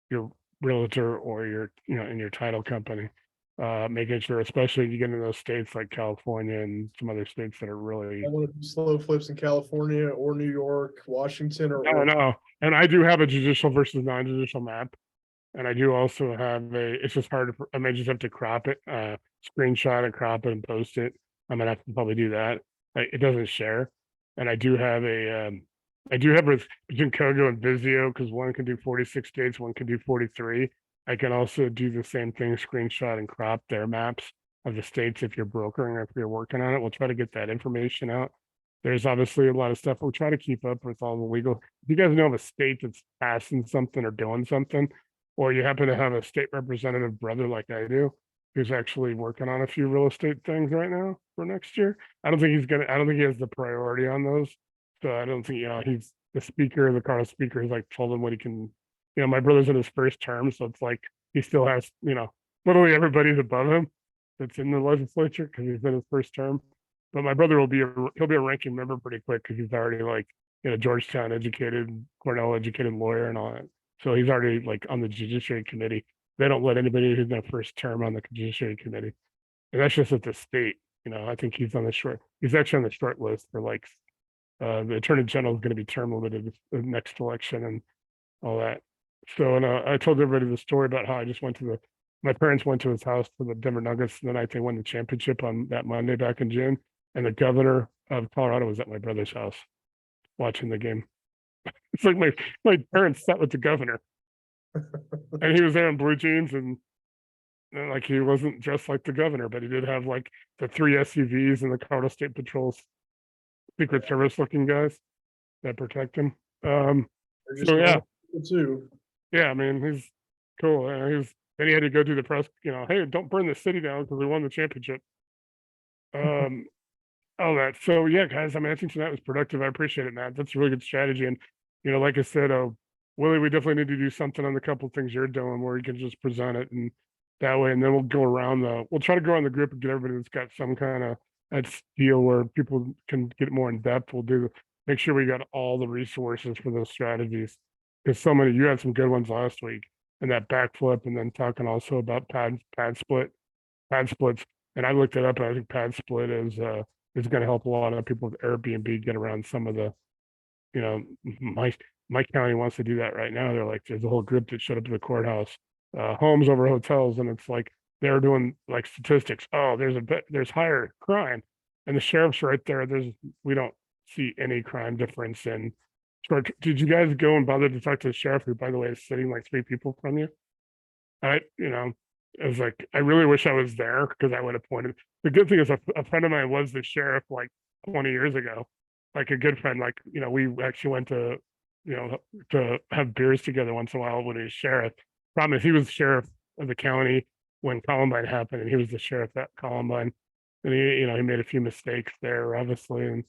your realtor, or your, in your title company. Making sure, especially if you get into those states like California and some other states that are really. I want to do slow flips in California or New York, Washington, or I know. And I do have a judicial versus non-judicial map. And I do also have it's just hard to, I may just have to crop it, screenshot and crop it and post it. I'm gonna have to probably do that. It doesn't share. And I do have between Kogo and Vizio, because one can do 46 states, one can do 43. I can also do the same thing, screenshot and crop their maps of the states if you're brokering or if you're working on it. We'll try to get that information out. There's obviously a lot of stuff. We'll try to keep up with all the legal. If you guys know of a state that's passing something or doing something, or you happen to have a state representative brother like I do, who's actually working on a few real estate things right now for next year. I don't think he has the priority on those. So I don't think, he's the speaker, the Carl speaker has like told him what he can, my brother's in his first term. So it's like, he still has, literally everybody's above him that's in the legislature because he's in his first term. But my brother he'll be a ranking member pretty quick because he's already like, Georgetown educated, Cornell educated lawyer and all that. So he's already like on the judiciary committee. They don't let anybody who's in their first term on the judiciary committee. And that's just at the state. I think he's actually on the short list for like the attorney general is going to be term limited the next election and all that. So, and I told everybody the story about how I just my parents went to his house for the Denver Nuggets the night they won the championship on that Monday back in June. And the governor of Colorado was at my brother's house watching the game. It's like my parents sat with the governor, and he was there in blue jeans and like he wasn't dressed like the governor, but he did have like the 3 SUVs and the Colorado State Patrol's Secret Service looking guys that protect him. So yeah, too. Yeah, I mean he's cool. Then he had to go do the press. Hey, don't burn the city down because we won the championship. All that. So yeah, guys, I think tonight was productive. I appreciate it, Matt. That's a really good strategy. And like I said, Willie, we definitely need to do something on the couple things you're doing where you can just present it and that way, and then we'll go around we'll try to go on the group and get everybody that's got some kind of that deal where people can get more in depth. We'll make sure we got all the resources for those strategies. Because you had some good ones last week, and that backflip, and then talking also about pad splits. And I looked it up, and I think pad split is going to help a lot of people with Airbnb get around some of the, my county wants to do that right now. They're like, there's a whole group that showed up to the courthouse, homes over hotels, and it's like they're doing like statistics. Oh, there's higher crime, and the sheriff's right there. We don't see any crime difference in short. Did you guys go and bother to talk to the sheriff, who, by the way, is sitting like 3 people from you? I was like, I really wish I was there because I would have pointed. The good thing is a friend of mine was the sheriff like 20 years ago, like a good friend. Like, we actually went to, to have beers together once in a while when he was sheriff. Problem is he was the sheriff of the county when Columbine happened, and he was the sheriff at Columbine. And he made a few mistakes there, obviously, and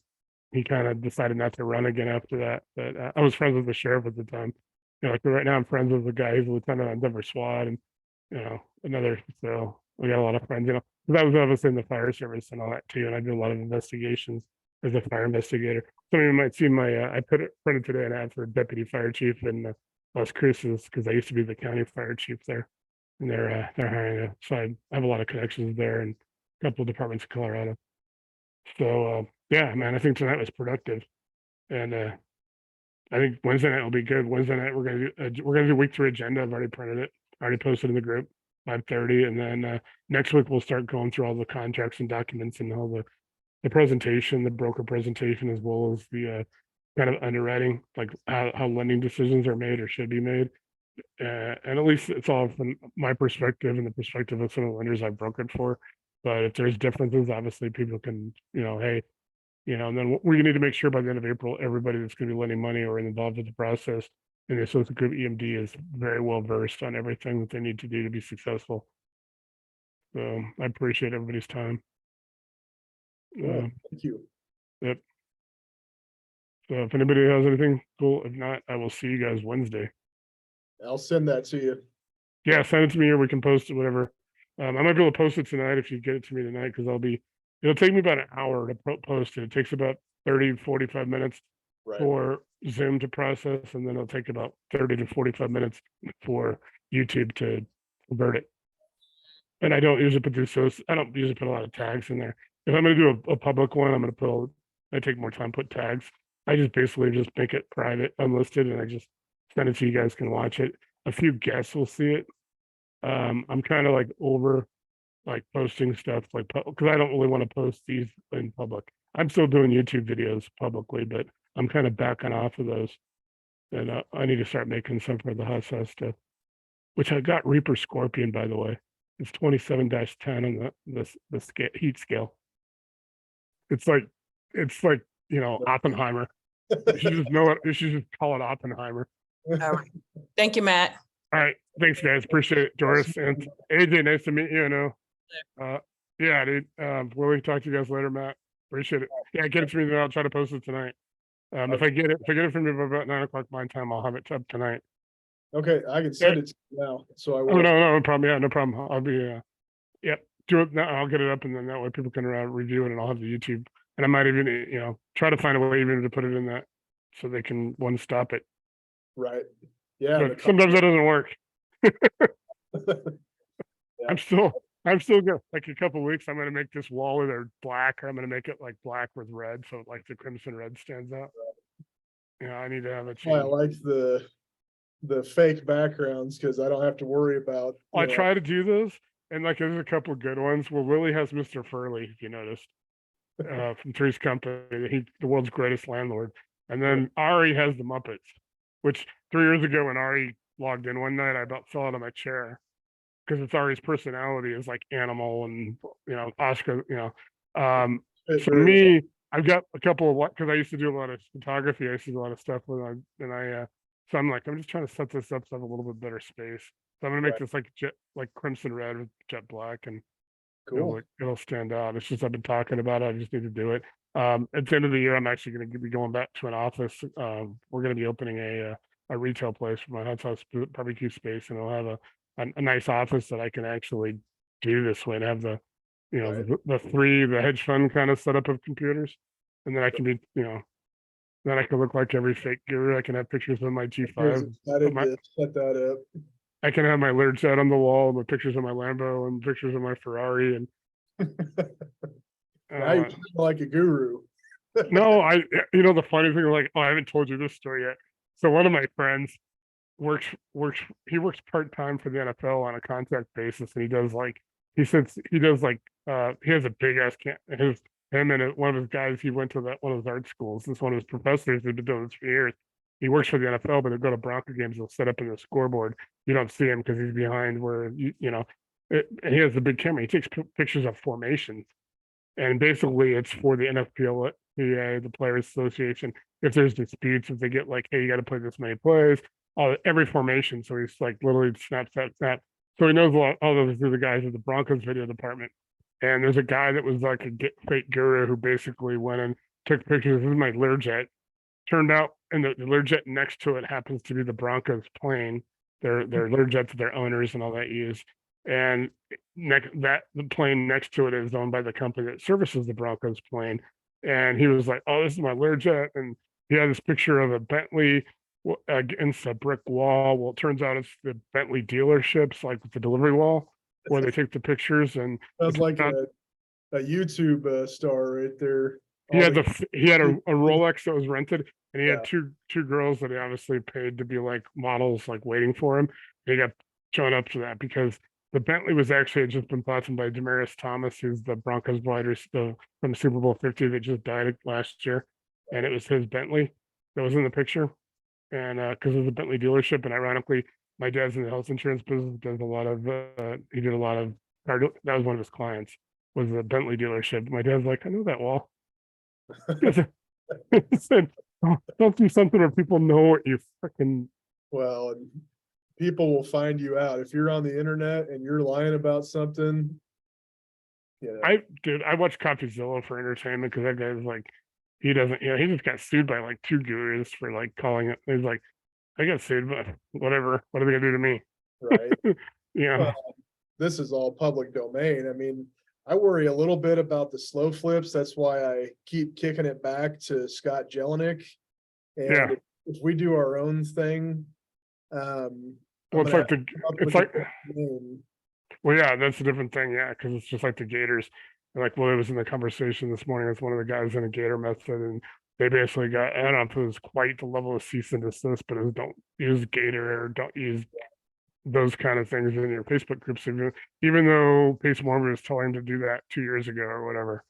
he kind of decided not to run again after that. But I was friends with the sheriff at the time. Like right now I'm friends with the guy who's a lieutenant on Denver SWAT, and so we got a lot of friends, that was obviously in the fire service and all that too. And I do a lot of investigations as a fire investigator. Some of you might see I printed today an ad for deputy fire chief in Las Cruces because I used to be the county fire chief there, and they're hiring so I have a lot of connections there and a couple of departments in Colorado. So Yeah, man, I think tonight was productive. And I think Wednesday night will be good. Wednesday night we're gonna do week 3 agenda. I've already printed it, already posted in the group, 5:30, and then next week we'll start going through all the contracts and documents and all the presentation, the broker presentation, as well as the kind of underwriting, like how lending decisions are made or should be made. And at least it's all from my perspective and the perspective of some of the lenders I've brokered for. But if there's differences, obviously people can, hey, and then we need to make sure by the end of April, everybody that's going to be lending money or involved with the process in the associate group EMD is very well versed on everything that they need to do to be successful. So I appreciate everybody's time. Well, thank you. Yep. So if anybody has anything, cool. If not, I will see you guys Wednesday. I'll send that to you. Yeah, send it to me or we can post it, whatever. I might be able to post it tonight if you get it to me tonight, because it'll take me about an hour to post it. It takes about 30, 45 minutes Right. for Zoom to process, and then it'll take about 30 to 45 minutes for YouTube to convert it. And I don't usually I don't usually put a lot of tags in there. If I'm gonna do a public one, I'm gonna I take more time, put tags. I just basically just make it private, unlisted, and I just send it so you guys can watch it. A few guests will see it. I'm kind of like over like posting stuff like because I don't really want to post these in public. I'm still doing YouTube videos publicly, but I'm kind of backing off of those. And I need to start making some for the hot sauce stuff, which I got Reaper Scorpion, by the way. It's 27-10 on the heat scale. It's like Oppenheimer. You should just know it. You should just call it Oppenheimer. All right. Thank you, Matt. All right. Thanks, guys. Appreciate it, Doris. And AJ, nice to meet you. Yeah, dude. Willie, talk to you guys later, Matt. Appreciate it. Yeah, get it to me, then I'll try to post it tonight. If I get it from you by about 9 o'clock my time, I'll have it up tonight. Okay, I can send it to you now. So I Oh, will. no problem. Yeah, no problem. I'll be yep. Do it now. I'll get it up, and then that way people can review it, and I'll have the YouTube. And I might even, try to find a way even to put it in that so they can stop it. Right. Yeah. But sometimes that doesn't work. Yeah. I'm still good. Like a couple weeks, I'm gonna make this wall either black or I'm gonna make it like black with red, so like the crimson red stands out. Yeah, I need to have it I changed. like the fake backgrounds because I don't have to worry about. I try to do those, and like there's a couple of good ones. Well, Willie has Mr. Furley, if you noticed, from Three's Company. He's the world's greatest landlord. And then Ari has the Muppets, which 3 years ago when Ari logged in one night, I about fell out of my chair because it's Ari's personality is like animal and Oscar. For me, I've got a couple of because I used to do a lot of photography. I used to do a lot of stuff so I'm just trying to set this up so I have a little bit better space. So I'm gonna make this like crimson red with jet black, and Cool. it'll stand out. It's just I've been talking about it. I just need to do it. At the end of the year, I'm actually going to be going back to an office. We're going to be opening a retail place for my hot sauce barbecue space, and I'll have a nice office that I can actually do this way and have the the hedge fund kind of setup of computers, and then I can be then I can look like every fake guru. I can have pictures of my G5. Excited to set that up. I can have my Learjet on the wall, my pictures of my Lambo and pictures of my Ferrari, and Now you're like a guru. no, the funny thing, like, I haven't told you this story yet. So one of my friends works part-time for the NFL on a contract basis, and he has a big ass him and one of his guys, he went to one of his art schools. This one of his professors who'd been doing this for years. He works for the NFL, but he'll go to Bronco games. He'll set up in the scoreboard. You don't see him because he's behind where and he has a big camera. He takes pictures of formations, and basically it's for the NFLPA, the Players Association. If there's disputes, if they get like, hey, you got to play this many plays, every formation. So he's like literally snap. So he knows all those are the guys at the Broncos video department. And there's a guy that was like a fake guru who basically went and took pictures. This is my Learjet. Turned out, and the Learjet next to it happens to be the Broncos plane. Their Learjet to their owners and all that use. And the plane next to it is owned by the company that services the Broncos plane. And he was like, "Oh, this is my Learjet," and he had this picture of a Bentley against a brick wall. Well, it turns out it's the Bentley dealerships, like with the delivery wall, where they take the pictures. And Sounds like a YouTube star right there. He all had the- he had a Rolex that was rented, and he Yeah. had two girls that he obviously paid to be like models, like waiting for him. He got shown up to that because the Bentley was actually had just been bought by Demarius Thomas, who's the Broncos wide receiver from Super Bowl 50 that just died last year, and it was his Bentley that was in the picture, and because it was a Bentley dealership, and ironically, my dad's in the health insurance business, does a lot of he did a lot of that was one of his clients was the Bentley dealership. My dad's like, I know that wall. He said, don't do something where people know what you freaking. Well, and people will find you out. If you're on the internet and you're lying about something. You know, I watch CopyZilla for entertainment because that guy's like, he doesn't, he just got sued by like two gurus for like calling it. He's like, I got sued, but whatever. What are they gonna do to me? right? Yeah, Well, this is all public domain. I mean, I worry a little bit about the slow flips. That's why I keep kicking it back to Scott Jelinek. Yeah. And if we do our own thing, I'm well, it's gonna like the, come up it's with a like, name. well, yeah, that's a different thing. Yeah, because it's just like the Gators. And like, well, it was in the conversation this morning with one of the guys in a Gator method, and they basically got, I don't know if it was quite the level of cease and desist, but it was don't use Gator or don't use those kind of things in your Facebook groups, even though Pace Morgan was telling him to do that 2 years ago or whatever.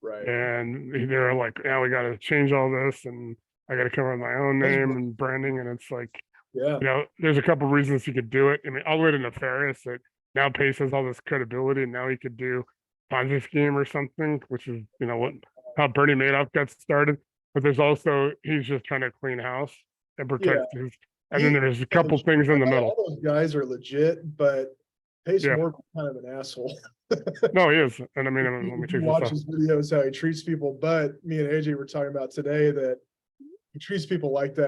Right. And they're like, now we got to change all this, and I got to come up with my own name and branding. And it's like, Yeah. there's a couple reasons you could do it. I mean, all the way to nefarious that now Pace has all this credibility, and now he could do Ponzi scheme or something, which is, what how Bernie Madoff got started. But there's also, he's just trying to clean house and protect his. And then there's a couple things in the middle. All those guys are legit, but Pace Yeah. Morgan's kind of an asshole. No, he is. And I mean, let me You take this watch off. his videos, how he treats people, but me and AJ were talking about today that he treats people like that